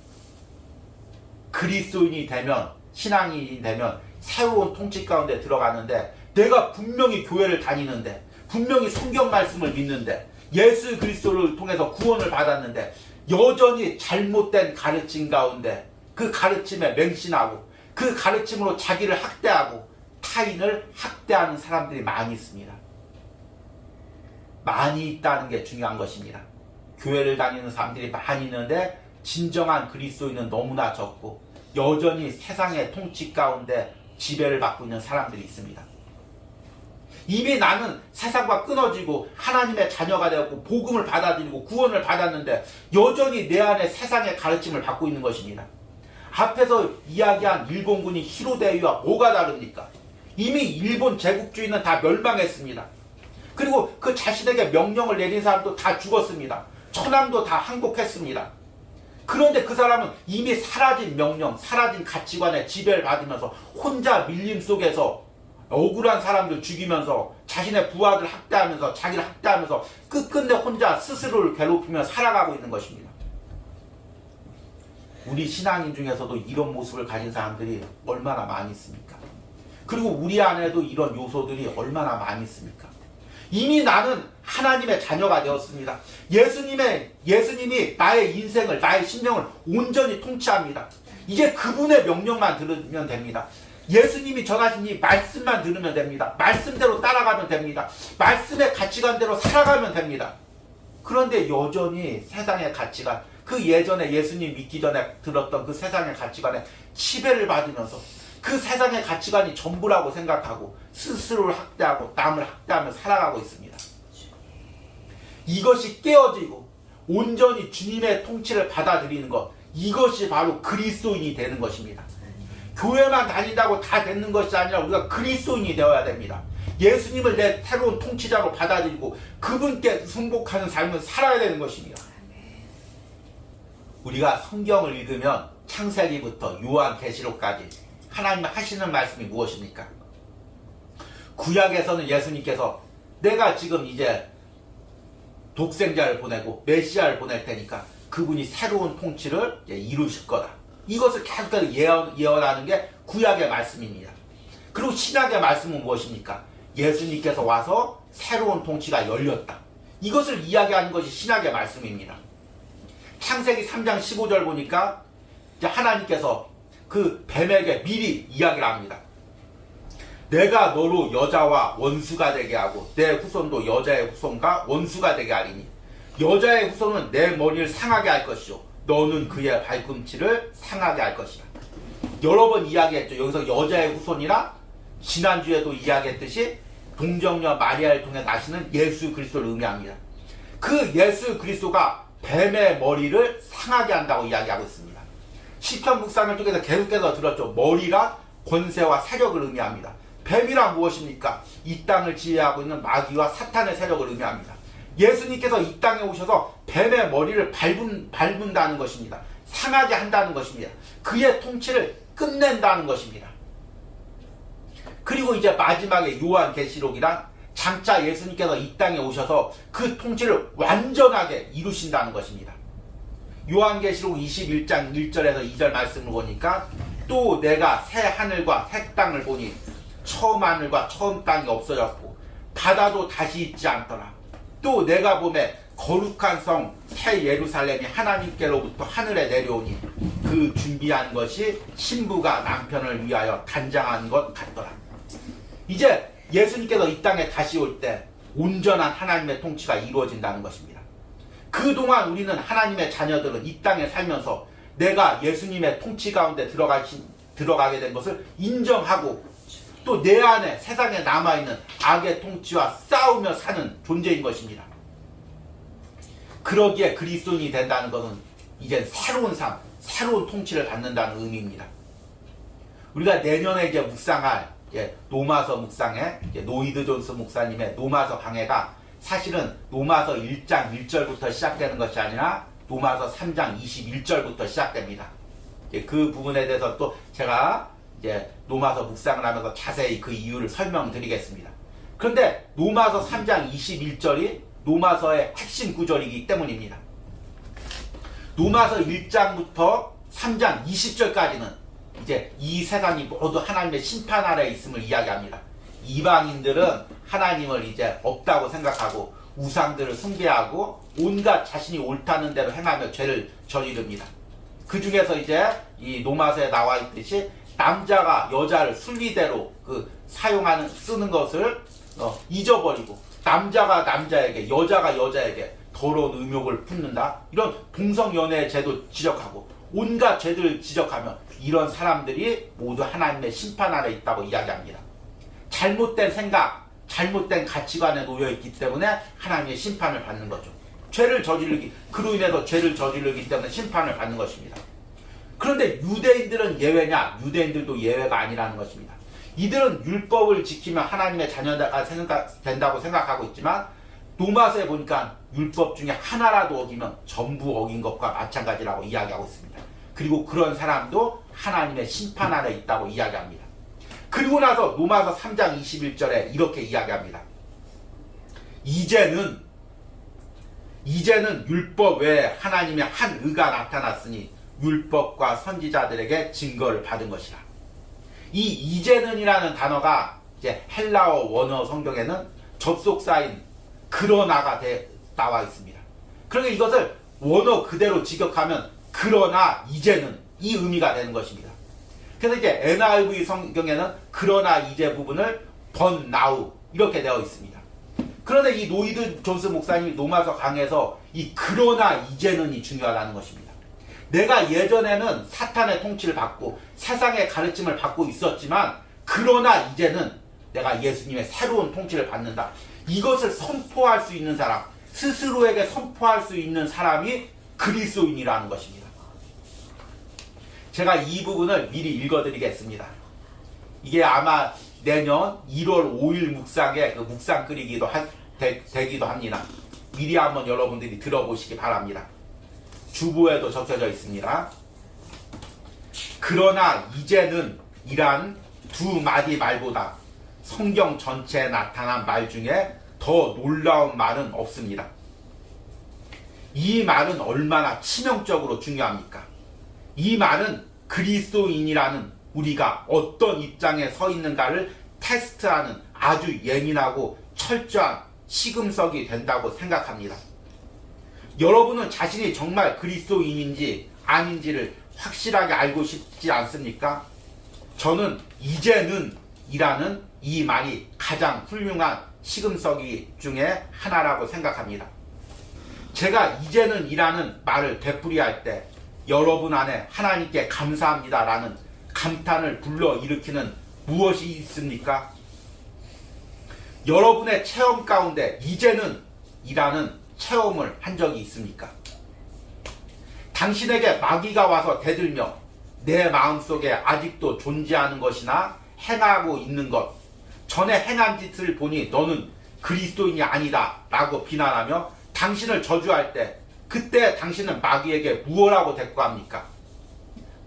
A: 그리스도인이 되면, 신앙인이 되면 새로운 통치 가운데 들어가는데, 내가 분명히 교회를 다니는데, 분명히 성경 말씀을 믿는데, 예수 그리스도를 통해서 구원을 받았는데, 여전히 잘못된 가르침 가운데 그 가르침에 맹신하고 그 가르침으로 자기를 학대하고 타인을 학대하는 사람들이 많이 있습니다. 많이 있다는 게 중요한 것입니다. 교회를 다니는 사람들이 많이 있는데 진정한 그리스도인은 너무나 적고 여전히 세상의 통치 가운데 지배를 받고 있는 사람들이 있습니다. 이미 나는 세상과 끊어지고 하나님의 자녀가 되었고 복음을 받아들이고 구원을 받았는데 여전히 내 안에 세상의 가르침을 받고 있는 것입니다. 앞에서 이야기한 일본군이 히로데이와 뭐가 다릅니까? 이미 일본 제국주의는 다 멸망했습니다. 그리고 그 자신에게 명령을 내린 사람도 다 죽었습니다. 천황도 다 항복했습니다. 그런데 그 사람은 이미 사라진 명령, 사라진 가치관에 지배를 받으면서 혼자 밀림 속에서 억울한 사람들 죽이면서 자신의 부하들 학대하면서 자기를 학대하면서 끝끝내 혼자 스스로를 괴롭히며 살아가고 있는 것입니다. 우리 신앙인 중에서도 이런 모습을 가진 사람들이 얼마나 많이 있습니까? 그리고 우리 안에도 이런 요소들이 얼마나 많이 있습니까? 이미 나는 하나님의 자녀가 되었습니다. 예수님이 나의 인생을, 나의 심령을 온전히 통치합니다. 이제 그분의 명령만 들으면 됩니다. 예수님이 전하신 이 말씀만 들으면 됩니다. 말씀대로 따라가면 됩니다. 말씀의 가치관대로 살아가면 됩니다. 그런데 여전히 세상의 가치관, 그 예전에 예수님 믿기 전에 들었던 그 세상의 가치관에 지배를 받으면서 그 세상의 가치관이 전부라고 생각하고 스스로를 학대하고 남을 학대하며 살아가고 있습니다. 이것이 깨어지고 온전히 주님의 통치를 받아들이는 것, 이것이 바로 그리스도인이 되는 것입니다. 교회만 다닌다고 다 되는 것이 아니라 우리가 그리스도인이 되어야 됩니다. 예수님을 내 새로운 통치자로 받아들이고 그분께 순복하는 삶을 살아야 되는 것입니다. 우리가 성경을 읽으면 창세기부터 요한계시록까지 하나님 하시는 말씀이 무엇입니까? 구약에서는 예수님께서 내가 지금 이제 독생자를 보내고 메시아를 보낼 테니까 그분이 새로운 통치를 이루실 거다. 이것을 계속해서 예언하는 게 구약의 말씀입니다. 그리고 신약의 말씀은 무엇입니까? 예수님께서 와서 새로운 통치가 열렸다. 이것을 이야기하는 것이 신약의 말씀입니다. 창세기 3장 15절 보니까 이제 하나님께서 그 뱀에게 미리 이야기를 합니다. 내가 너로 여자와 원수가 되게 하고 내 후손도 여자의 후손과 원수가 되게 하리니 여자의 후손은 내 머리를 상하게 할 것이요 너는 그의 발꿈치를 상하게 할 것이다. 여러 번 이야기했죠. 여기서 여자의 후손이라 지난주에도 이야기했듯이 동정녀 마리아를 통해 나시는 예수 그리스도를 의미합니다. 그 예수 그리스도가 뱀의 머리를 상하게 한다고 이야기하고 있습니다. 시편 묵상을 통해서 계속해서 들었죠. 머리가 권세와 세력을 의미합니다. 뱀이란 무엇입니까? 이 땅을 지배하고 있는 마귀와 사탄의 세력을 의미합니다. 예수님께서 이 땅에 오셔서 뱀의 머리를 밟는다는 것입니다. 상하게 한다는 것입니다. 그의 통치를 끝낸다는 것입니다. 그리고 이제 마지막에 요한계시록이란 장차 예수님께서 이 땅에 오셔서 그 통치를 완전하게 이루신다는 것입니다. 요한계시록 21장 1절에서 2절 말씀을 보니까 또 내가 새 하늘과 새 땅을 보니 처음 하늘과 처음 땅이 없어졌고 바다도 다시 있지 않더라. 또 내가 보매 거룩한 성 새 예루살렘이 하나님께로부터 하늘에 내려오니 그 준비한 것이 신부가 남편을 위하여 단장한 것 같더라. 이제 예수님께서 이 땅에 다시 올 때 온전한 하나님의 통치가 이루어진다는 것입니다. 그동안 우리는 하나님의 자녀들은 이 땅에 살면서 내가 예수님의 통치 가운데 들어가게 된 것을 인정하고 또 내 안에 세상에 남아있는 악의 통치와 싸우며 사는 존재인 것입니다. 그러기에 그리스도인이 된다는 것은 이제 새로운 삶, 새로운 통치를 받는다는 의미입니다. 우리가 내년에 이제 묵상할 노마서 묵상회, 노이드 존스 목사님의 노마서 강해가 사실은 노마서 1장 1절부터 시작되는 것이 아니라 노마서 3장 21절부터 시작됩니다. 그 부분에 대해서 또 제가 이제 로마서 묵상을 하면서 자세히 그 이유를 설명드리겠습니다. 그런데 로마서 3장 21절이 로마서의 핵심 구절이기 때문입니다. 로마서 1장부터 3장 20절까지는 이제 이 세상이 모두 하나님의 심판 아래에 있음을 이야기합니다. 이방인들은 하나님을 이제 없다고 생각하고 우상들을 숭배하고 온갖 자신이 옳다는 대로 행하며 죄를 저지릅니다. 그 중에서 이제 이 로마서에 나와 있듯이 남자가 여자를 순리대로 쓰는 것을 잊어버리고 남자가 남자에게 여자가 여자에게 더러운 의욕을 품는다. 이런 동성연애의 죄도 지적하고 온갖 죄들을 지적하며 이런 사람들이 모두 하나님의 심판 아래 있다고 이야기합니다. 잘못된 생각, 잘못된 가치관에 놓여있기 때문에 하나님의 심판을 받는 거죠. 그로 인해서 죄를 저지르기 때문에 심판을 받는 것입니다. 그런데 유대인들은 예외냐? 유대인들도 예외가 아니라는 것입니다. 이들은 율법을 지키면 하나님의 자녀가 된다고 생각하고 있지만 로마서에 보니까 율법 중에 하나라도 어기면 전부 어긴 것과 마찬가지라고 이야기하고 있습니다. 그리고 그런 사람도 하나님의 심판 아래 있다고 이야기합니다. 그리고 나서 로마서 3장 21절에 이렇게 이야기합니다. 이제는 율법 외에 하나님의 한 의가 나타났으니 율법과 선지자들에게 증거를 받은 것이라. 이 이제는이라는 단어가 이제 헬라어 원어 성경에는 접속사인 그러나가 나와 있습니다. 그러니까 이것을 원어 그대로 직역하면 그러나 이제는 이 의미가 되는 것입니다. 그래서 이제 NIV 성경에는 그러나 이제 부분을 but now 이렇게 되어 있습니다. 그런데 이 로이드 존스 목사님이 로마서 강해서 이 그러나 이제는이 중요하다는 것입니다. 내가 예전에는 사탄의 통치를 받고 세상의 가르침을 받고 있었지만 그러나 이제는 내가 예수님의 새로운 통치를 받는다. 이것을 선포할 수 있는 사람, 스스로에게 선포할 수 있는 사람이 그리스도인이라는 것입니다. 제가 이 부분을 미리 읽어드리겠습니다. 이게 아마 내년 1월 5일 묵상에 묵상 끓이기도 되기도 합니다. 미리 한번 여러분들이 들어보시기 바랍니다. 주보에도 적혀져 있습니다. 그러나 이제는 이란 두 마디 말보다 성경 전체에 나타난 말 중에 더 놀라운 말은 없습니다. 이 말은 얼마나 치명적으로 중요합니까? 이 말은 그리스도인이라는 우리가 어떤 입장에 서 있는가를 테스트하는 아주 예민하고 철저한 시금석이 된다고 생각합니다. 여러분은 자신이 정말 그리스도인인지 아닌지를 확실하게 알고 싶지 않습니까? 저는 이제는 이라는 이 말이 가장 훌륭한 시금석이 중에 하나라고 생각합니다. 제가 이제는 이라는 말을 되풀이할 때 여러분 안에 하나님께 감사합니다라는 감탄을 불러일으키는 무엇이 있습니까? 여러분의 체험 가운데 이제는 이라는 체험을 한 적이 있습니까? 당신에게 마귀가 와서 대들며 내 마음속에 아직도 존재하는 것이나 행하고 있는 것, 전에 행한 짓을 보니 너는 그리스도인이 아니다 라고 비난하며 당신을 저주할 때 그때 당신은 마귀에게 무엇라고 대꾸합니까?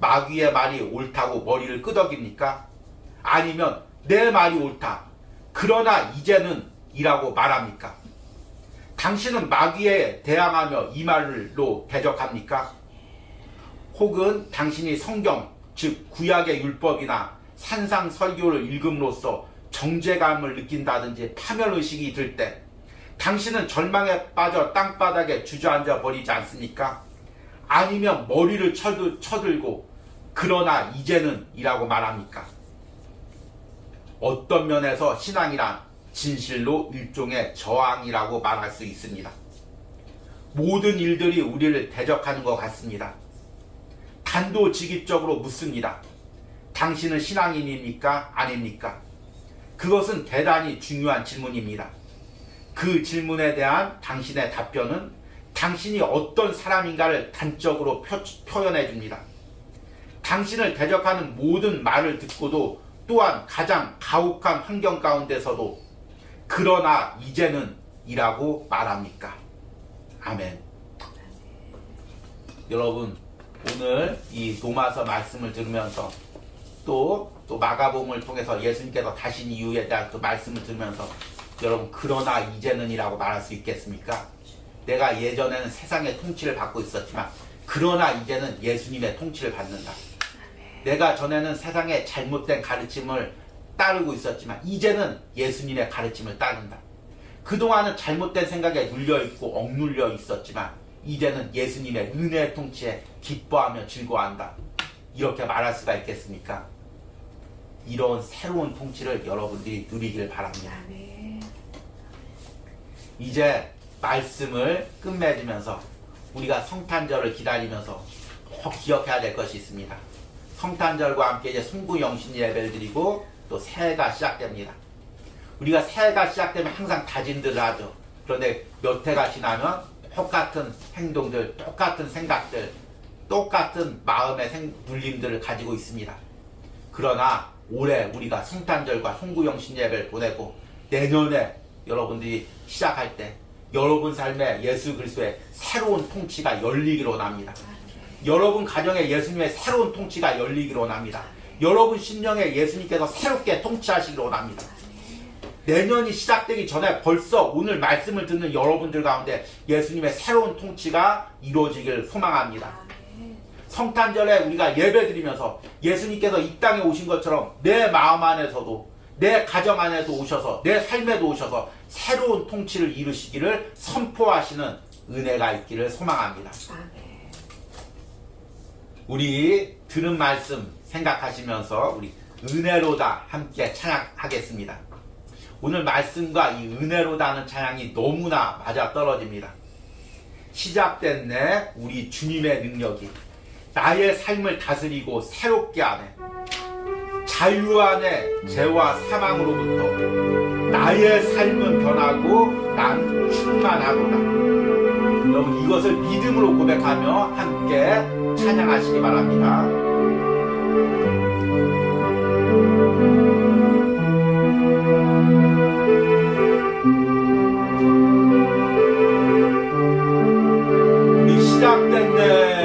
A: 마귀의 말이 옳다고 머리를 끄덕입니까? 아니면 내 말이 옳다, 그러나 이제는 이라고 말합니까? 당신은 마귀에 대항하며 이 말로 대적합니까? 혹은 당신이 성경, 즉 구약의 율법이나 산상설교를 읽음으로써 정죄감을 느낀다든지 파멸의식이 들 때 당신은 절망에 빠져 땅바닥에 주저앉아 버리지 않습니까? 아니면 머리를 쳐들고 그러나 이제는 이라고 말합니까? 어떤 면에서 신앙이란 진실로 일종의 저항이라고 말할 수 있습니다. 모든 일들이 우리를 대적하는 것 같습니다. 단도직입적으로 묻습니다. 당신은 신앙인입니까? 아닙니까? 그것은 대단히 중요한 질문입니다. 그 질문에 대한 당신의 답변은 당신이 어떤 사람인가를 단적으로 표현해 줍니다. 당신을 대적하는 모든 말을 듣고도 또한 가장 가혹한 환경 가운데서도 그러나 이제는 이라고 말합니까? 아멘. 여러분, 오늘 이 로마서 말씀을 들으면서 또 마가복음을 통해서 예수님께서 다신 이유에 대한 그 말씀을 들으면서 여러분 그러나 이제는이라고 말할 수 있겠습니까? 내가 예전에는 세상의 통치를 받고 있었지만 그러나 이제는 예수님의 통치를 받는다. 내가 전에는 세상의 잘못된 가르침을 따르고 있었지만 이제는 예수님의 가르침을 따른다. 그동안은 잘못된 생각에 눌려있고 억눌려 있었지만 이제는 예수님의 은혜의 통치에 기뻐하며 즐거워한다. 이렇게 말할 수가 있겠습니까? 이런 새로운 통치를 여러분들이 누리길 바랍니다. 이제 말씀을 끝맺으면서 우리가 성탄절을 기다리면서 꼭 기억해야 될 것이 있습니다. 성탄절과 함께 이제 송구영신 예배를 드리고 또 새해가 시작됩니다. 우리가 새해가 시작되면 항상 다짐들을 하죠. 그런데 몇 해가 지나면 똑같은 행동들, 똑같은 생각들, 똑같은 마음의 눌림들을 가지고 있습니다. 그러나 올해 우리가 성탄절과 송구영신 예배를 보내고 내년에 여러분들이 시작할 때 여러분 삶에 예수 그리스도의 새로운 통치가 열리기로 원합니다. 여러분 가정에 예수님의 새로운 통치가 열리기로 원합니다. 여러분 심령에 예수님께서 새롭게 통치하시기로 원합니다. 내년이 시작되기 전에 벌써 오늘 말씀을 듣는 여러분들 가운데 예수님의 새로운 통치가 이루어지길 소망합니다. 성탄절에 우리가 예배드리면서 예수님께서 이 땅에 오신 것처럼 내 마음 안에서도 내 가정 안에도 오셔서 내 삶에도 오셔서 새로운 통치를 이루시기를 선포하시는 은혜가 있기를 소망합니다. 우리 들은 말씀 생각하시면서 우리 은혜로다 함께 찬양하겠습니다. 오늘 말씀과 이 은혜로다는 찬양이 너무나 맞아떨어집니다. 시작된 내 우리 주님의 능력이 나의 삶을 다스리고 새롭게 하네. 자유 안에 죄와 사망으로부터 나의 삶은 변하고 난 충만하구나. 여러분 이것을 믿음으로 고백하며 함께 찬양하시기 바랍니다. 우리 시작된 내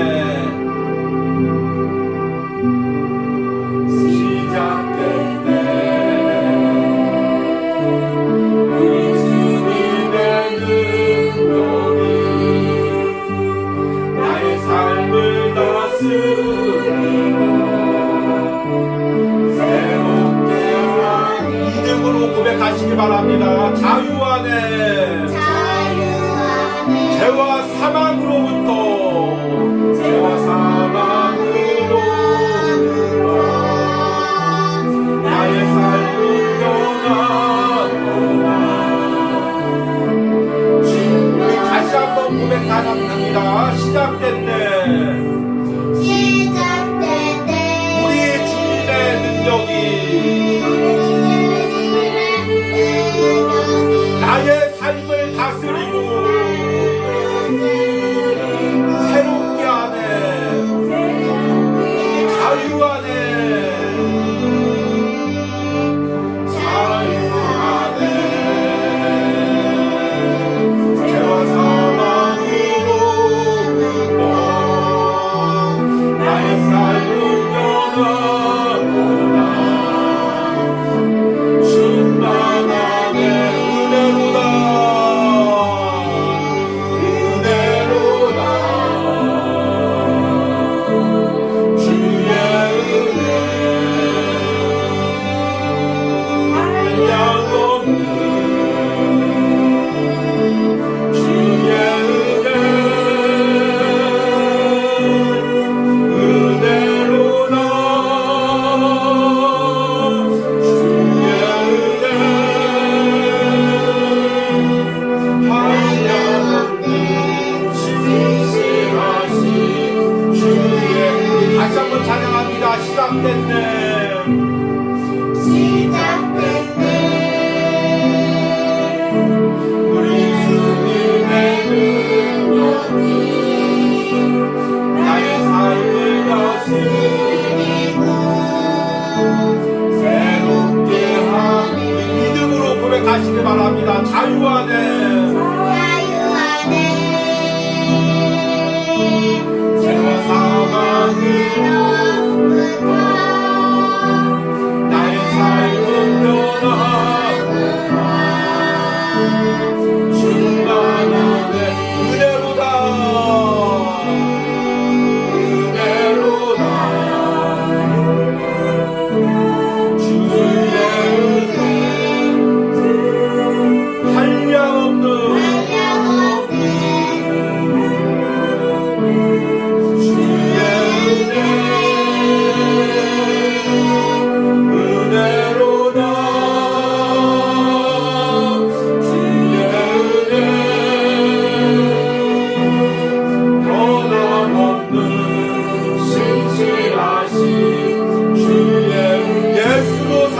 A: 고백하시기 바랍니다. 자유 안에 죄와 사망으로부터 나의 삶을 변하구나. 우리 다시 한번 고백합니다. 시작된 내 우리 주님의 능력이 나의 삶을 다스리고 새롭게 하네. 자유 안에 죄와 사망으로부터 나의 삶을 변하구나. 충만하네. 하시기 바랍니다. 자유 안에 죄와 사망으로부터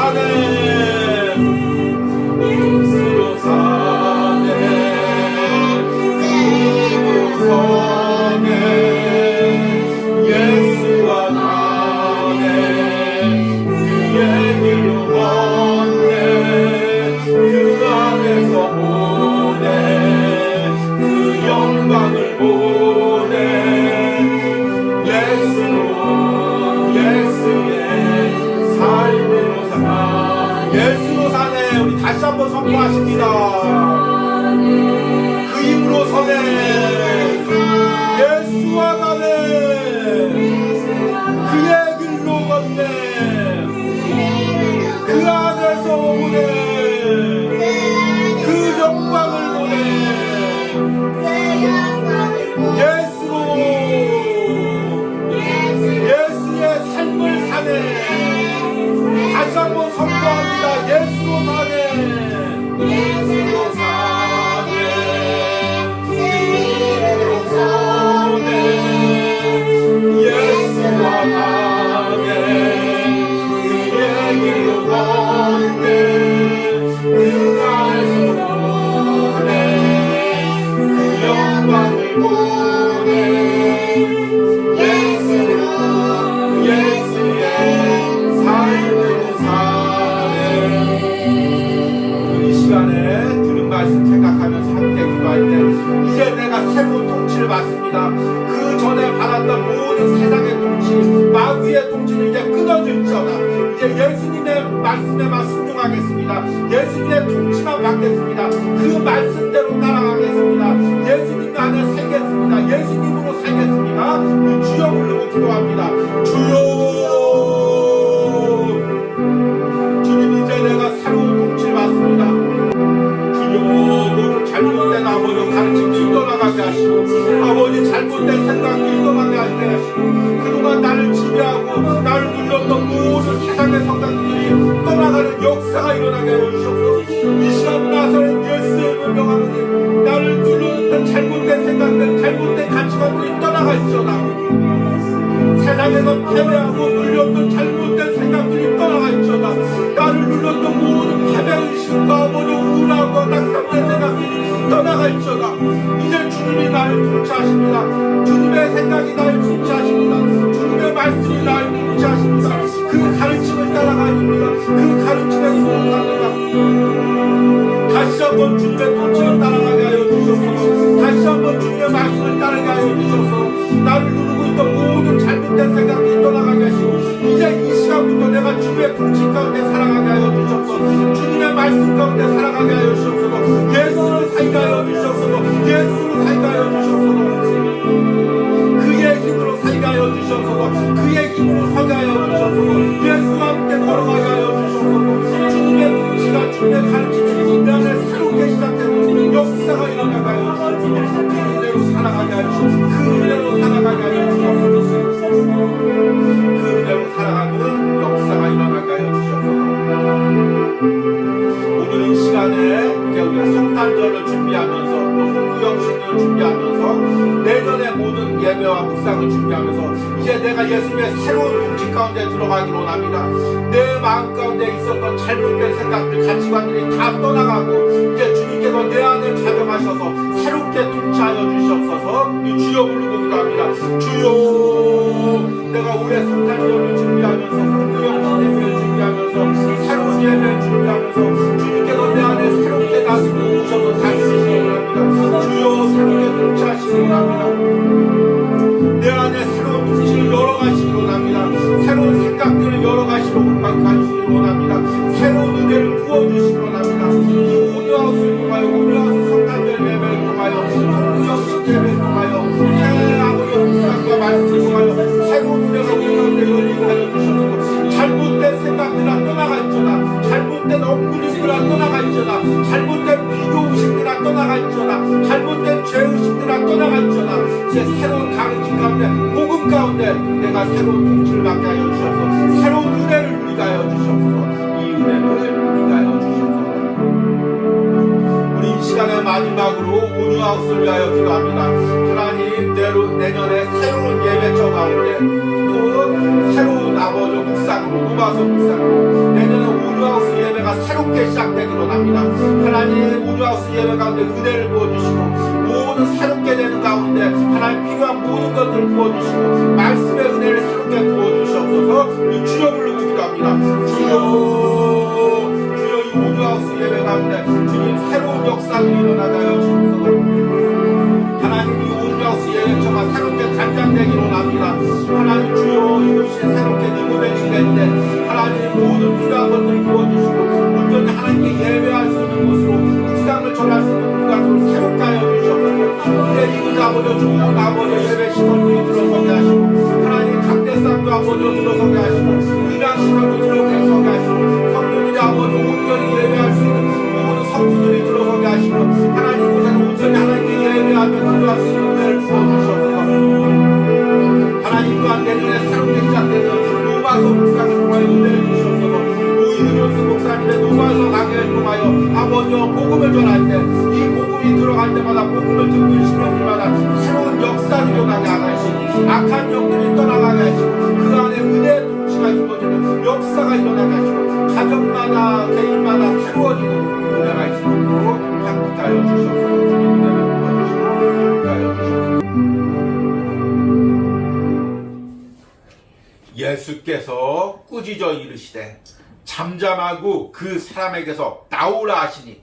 A: 사네 예수로 사네 그 힘으로 서네 예수와 나네 그의 길로 걷네 그 안에서 보네 그 영광을 보네 예수로 예수의 삶으로 사네 예수로 사네 우리 다시 한번 선포하십니다 그 힘으로 서네 예수와 나네 그의 길로 걷네 그 안에서 오네 그 영광을 보네 예수로 예수의 삶을 사네 다시 한번 선포합니다 예수로 사네 예수로 사네 그로 서네 예수와 가네 그의 길로 걷네 그 안에서 보네 그 영광을 보네 예수로 예수의 삶으로 사네 이 시간에 들은 말씀 생각하면서 함께 기도할 때 이제 내가 새로운 통치를 받습니다 그 전에 받았던 모든 세상의 통치 마귀의 통치를 이제 끊어질지어다 이제 예수님의 말씀에만 순종하겠습니다 예수님의 통치만 받겠습니다 그 말씀대로 따라가겠습니다 예수님 안에 살겠습니다 예수님으로 살겠습니다 주여 부르고 기도합니다 주여 주님 이제 내가 새로운 통치를 받습니다 주여 모든 잘못된 아버지 가르침이 떠나가게 하시고 아버지 잘못된 생각이 떠나게 하시고 그동안 나를 지배하고 나를 눌렀던 모든 세상의 성장들이 떠나가는 역사가 일어나게 하여 주옵소서 이 시간 나서는 예수의 명하노니 나를 눌렀던 잘못된 생각들 잘못된 가치관들이 떠나갈지어다 세상에서 패배하고 눌렸던 잘못된 생각들이 떠나갈지어다 나를 눌렀던 모든 패배의식과 아버지 우울하고 낙담된 생각들이 떠나갈지어다 이제 주님이 나를 통치하십니다 주님의 생각이 나를 통치하십니다 주님의 말씀이 나를 통치하십니다 그 가르침을 따라가십니다 그 가르침에 순종합니다 다시 한번 주님의 통치를 따라가게 하여 주셔서 다시 한번 주님의 말씀을 따르게 하여 주셔서 나를 누르고 있던 모든 잘못된 생각들이 떠나가게 하시고 이제 이 시간부터 내가 주님의 통치 가운데 살아가게 하여 주셔서 주님의 말씀 가운데 살아가게 하여 주셔서 예수를 살게 하여 주셔서 예수를 살게 하여 주셔서 그의 힘으로 살게 하여 주셔서 그의 힘으로 서게 하여 주셔서 예수와 함께 걸어가게 하여 주셔서 주님의 통치가 주님의 가르침이 내 안에 새롭게 시작되는 역사가 일어나게 하여 주셔서 그 은혜로 살아가게 하여 주셔서 그 은혜로 살아가게 하여 주셔서 그 은혜로 살아가는 역사가 일어나게 하여 주셔서 오늘 이 시간에 이제 우리가 성탄절을 준비하면서 또 성구영신을 준비하면서 내년의 모든 예배와 묵상을 준비하면서 이제 내가 예수님의 새로운 통치 가운데 들어가기로 합니다. 내 마음 가운데 있었던 잘못된 생각들 가치관들이 다 떠나가고 이제 주님께서 내 안에 자정하셔서 새롭게 통치하여 주시옵소서 이 주여 부르고 기도합니다. 주여 내가 올해 성탄절을 준비하면서 성구영신 예배를 준비하면서 새로운 예배를 준비하면서 주님께서 내 안에 새롭게 다스리고 오셔서 다스리시기 원합니다. 주여 새롭게 통치하시기 원합니다. 내 안에 새로운 통치를 열어가시기 원합니다. 새로운 생각들을 열어가시기 원합니다. 새로운 은혜를 부어주시기 원합니다. 이 오뉴하우스를 통하여 오뉴하우스 성탄절 예배를 통하여 성구영신 예배를 통하여 새 아버지의 묵상과 말씀을 통하여 새로운 은혜가 우리 가운데 열리게 하여 주셔서 잘못된 생각들아 떠나갈지어다 잘못된 엉뚱이들아 떠나갈지어다 잘못된 비교의식들아 떠나갈지어다 잘못된 죄의식들아 떠나갈지어다 이제 새로운 가르침 가운데 복음 가운데 내가 새로운 통치를 받게 하여 주셔서 새로운 은혜를 누리게 하여 주셔서 이 은혜를 누리게 하여 주셔서 우리 이 시간의 마지막으로 오뉴하우스를 위하여 기도합니다. 하나님 내년에 새로운 예배처 가운데 또 새로운 아버지 묵상으로 누가서 묵상으로 내년에 오뉴 일터가 새롭게 시작되기로 합니다. 하나님 오뉴하우스 예배 가운데 은혜를 부어주시고 모든 새롭게 되는 가운데 하나님 필요한 모든 것들을 부어주시고 말씀의 은혜를 새롭게 부어주시옵소서. 주여 부르고 기도합니다. 주여 이 오뉴하우스 예배 가운데 주님 새로운 역사를 일어나게 하여 주옵소서. 하나님 이 오뉴하우스 예배처가 새롭게 단장되기로 합니다. 하나님 주여 이곳이 새롭게 리모델링 될때 하나님 모든 필요한 것들을 부어주시고 온전히 하나님께 예배할 수 있는 곳으로 묵상을 전할 수 있는 공간으로 새롭게 하여 주시옵소서. 이제 이곳 아버지 좋은 아버지 예배 시설들이 들어서게 하시고 하나님 강대상도 아버지 들어서게 하시고 의랑 시설도 들어서게 하시고 성도들이 아버지 온전히 예배할 수 있는 모든 성도들이 들어서게 하시고 하나님 이곳에는 온전히 하나님께 예배하며 기도할 수 있는 은혜를 부어주시옵소서. 하나님 또한 내년에 새롭게 시작되는 노마서 묵상을 통하여 은혜를 주시옵소서. 이은효수 목사님의 노마서 강해를 통하여 아버지와 복음을 전할 때 이 복음이 들어갈 때마다 복음을 듣는 신령들마다 새로운 역사를 일어나게 하시고 악한 영들이 떠나가게 하시고 그 안에 은혜의 통치가 이루어지는 역사가 일어나게 하시고 가정마다 개인마다 새로워지는 은혜가 있으므로 함께하여 주시옵소서. 은혜를 부어주시고 함께하여 주시옵소서. 예수께서 꾸짖어 이르시되 잠잠하고 그 사람에게서 나오라 하시니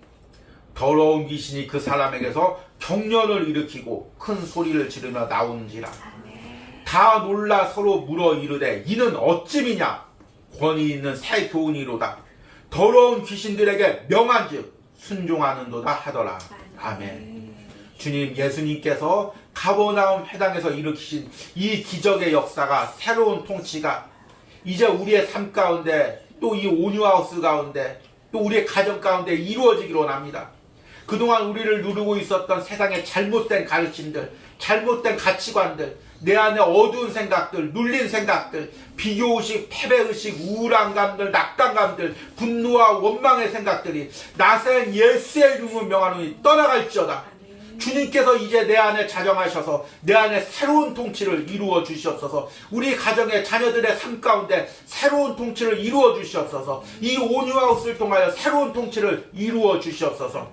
A: 더러운 귀신이 그 사람에게서 경련을 일으키고 큰 소리를 지르며 나오는지라. 다 놀라 서로 물어 이르되 이는 어찌미냐. 권위 있는 새 교훈이로다. 더러운 귀신들에게 명한즉 순종하는도다 하더라. 아멘. 주님 예수님께서 가버나움 회당에서 일으키신 이 기적의 역사가 새로운 통치가 이제 우리의 삶 가운데 또 이 오뉴하우스 가운데 또 우리의 가정 가운데 이루어지기로 합니다. 그동안 우리를 누르고 있었던 세상의 잘못된 가르침들, 잘못된 가치관들, 내 안에 어두운 생각들, 눌린 생각들, 비교의식, 패배의식, 우울한 감들, 낙담감들, 분노와 원망의 생각들이 나센 예수의 이름으로 명하노니 떠나갈지어다. 주님께서 이제 내 안에 자정하셔서 내 안에 새로운 통치를 이루어 주시옵소서. 우리 가정의 자녀들의 삶 가운데 새로운 통치를 이루어 주시옵소서. 이 오뉴하우스를 통하여 새로운 통치를 이루어 주시옵소서.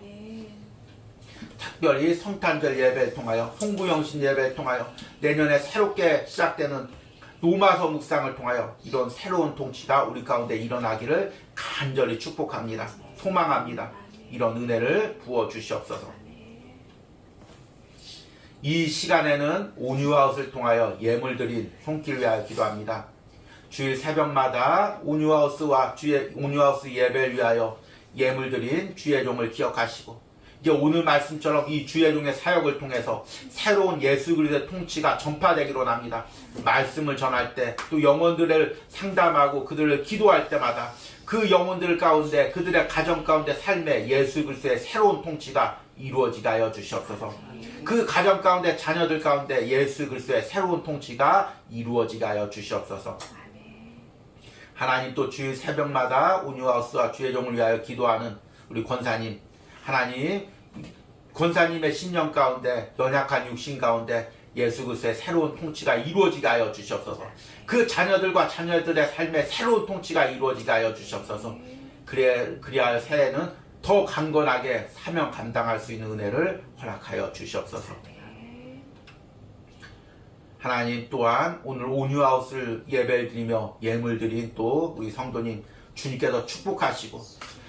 A: 특별히 성탄절 예배를 통하여 홍구영신 예배를 통하여 내년에 새롭게 시작되는 노마서 묵상을 통하여 이런 새로운 통치가 우리 가운데 일어나기를 간절히 축복합니다. 소망합니다. 이런 은혜를 부어 주시옵소서. 이 시간에는 오뉴하우스를 통하여 예물 드린 손길을 위하여 기도합니다. 주일 새벽마다 오뉴하우스와 오뉴하우스 예배를 위하여 예물 드린 주의 종을 기억하시고 이제 오늘 말씀처럼 이 주의 종의 사역을 통해서 새로운 예수 그리스도의 통치가 전파되기로 합니다. 말씀을 전할 때 또 영혼들을 상담하고 그들을 기도할 때마다 그 영혼들 가운데 그들의 가정 가운데 삶에 예수 그리스도의 새로운 통치가 이루어지게 하여 주시옵소서. 그 가정 가운데 자녀들 가운데 예수 그리스도의 새로운 통치가 이루어지게 하여 주시옵소서. 하나님 또 주일 새벽마다 오뉴하우스와 주의 종을 위하여 기도하는 우리 권사님, 하나님 권사님의 신령 가운데 연약한 육신 가운데 예수 그리스도의 새로운 통치가 이루어지게 하여 주시옵소서. 그 자녀들과 자녀들의 삶에 새로운 통치가 이루어지게 하여 주시옵소서. 그리하여 새해는 더 강건하게 사명 감당할 수 있는 은혜를 허락하여 주시옵소서. 하나님 또한 오늘 오뉴하우스를 예배를 드리며 예물 드린 또 우리 성도님 주님께서 축복하시고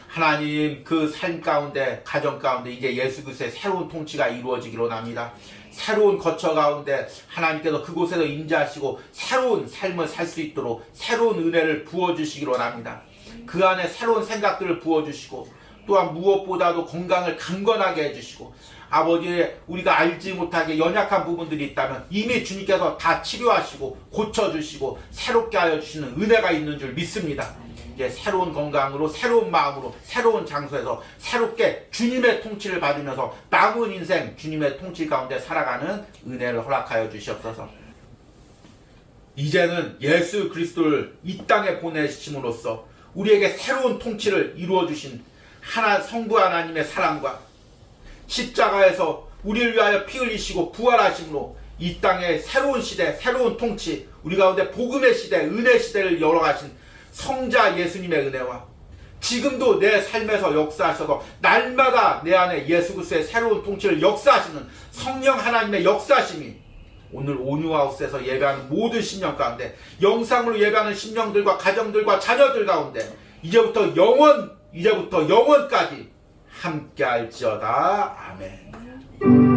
A: 하나님 그 삶 가운데 가정 가운데 이제 예수 그리스도의 새로운 통치가 이루어지기로 합니다. 새로운 거처 가운데 하나님께서 그곳에서 임재하시고 새로운 삶을 살 수 있도록 새로운 은혜를 부어주시기로 합니다. 그 안에 새로운 생각들을 부어주시고 또한 무엇보다도 건강을 강건하게 해주시고 아버지의 우리가 알지 못하게 연약한 부분들이 있다면 이미 주님께서 다 치료하시고 고쳐주시고 새롭게 하여 주시는 은혜가 있는 줄 믿습니다. 이제 새로운 건강으로 새로운 마음으로 새로운 장소에서 새롭게 주님의 통치를 받으면서 남은 인생 주님의 통치 가운데 살아가는 은혜를 허락하여 주시옵소서. 이제는 예수 그리스도를 이 땅에 보내심으로써 우리에게 새로운 통치를 이루어 주신 성부 하나님의 사랑과 십자가에서 우리를 위하여 피 흘리시고 부활하심으로 이 땅의 새로운 시대, 새로운 통치, 우리 가운데 복음의 시대, 은혜 시대를 열어가신 성자 예수님의 은혜와 지금도 내 삶에서 역사하셔서 날마다 내 안에 예수 그리스도의 새로운 통치를 역사하시는 성령 하나님의 역사심이 오늘 온유하우스에서 예배하는 모든 심령 가운데, 영상으로 예배하는 심령들과 가정들과 자녀들 가운데 이제부터 영원까지 함께할지어다. 아멘.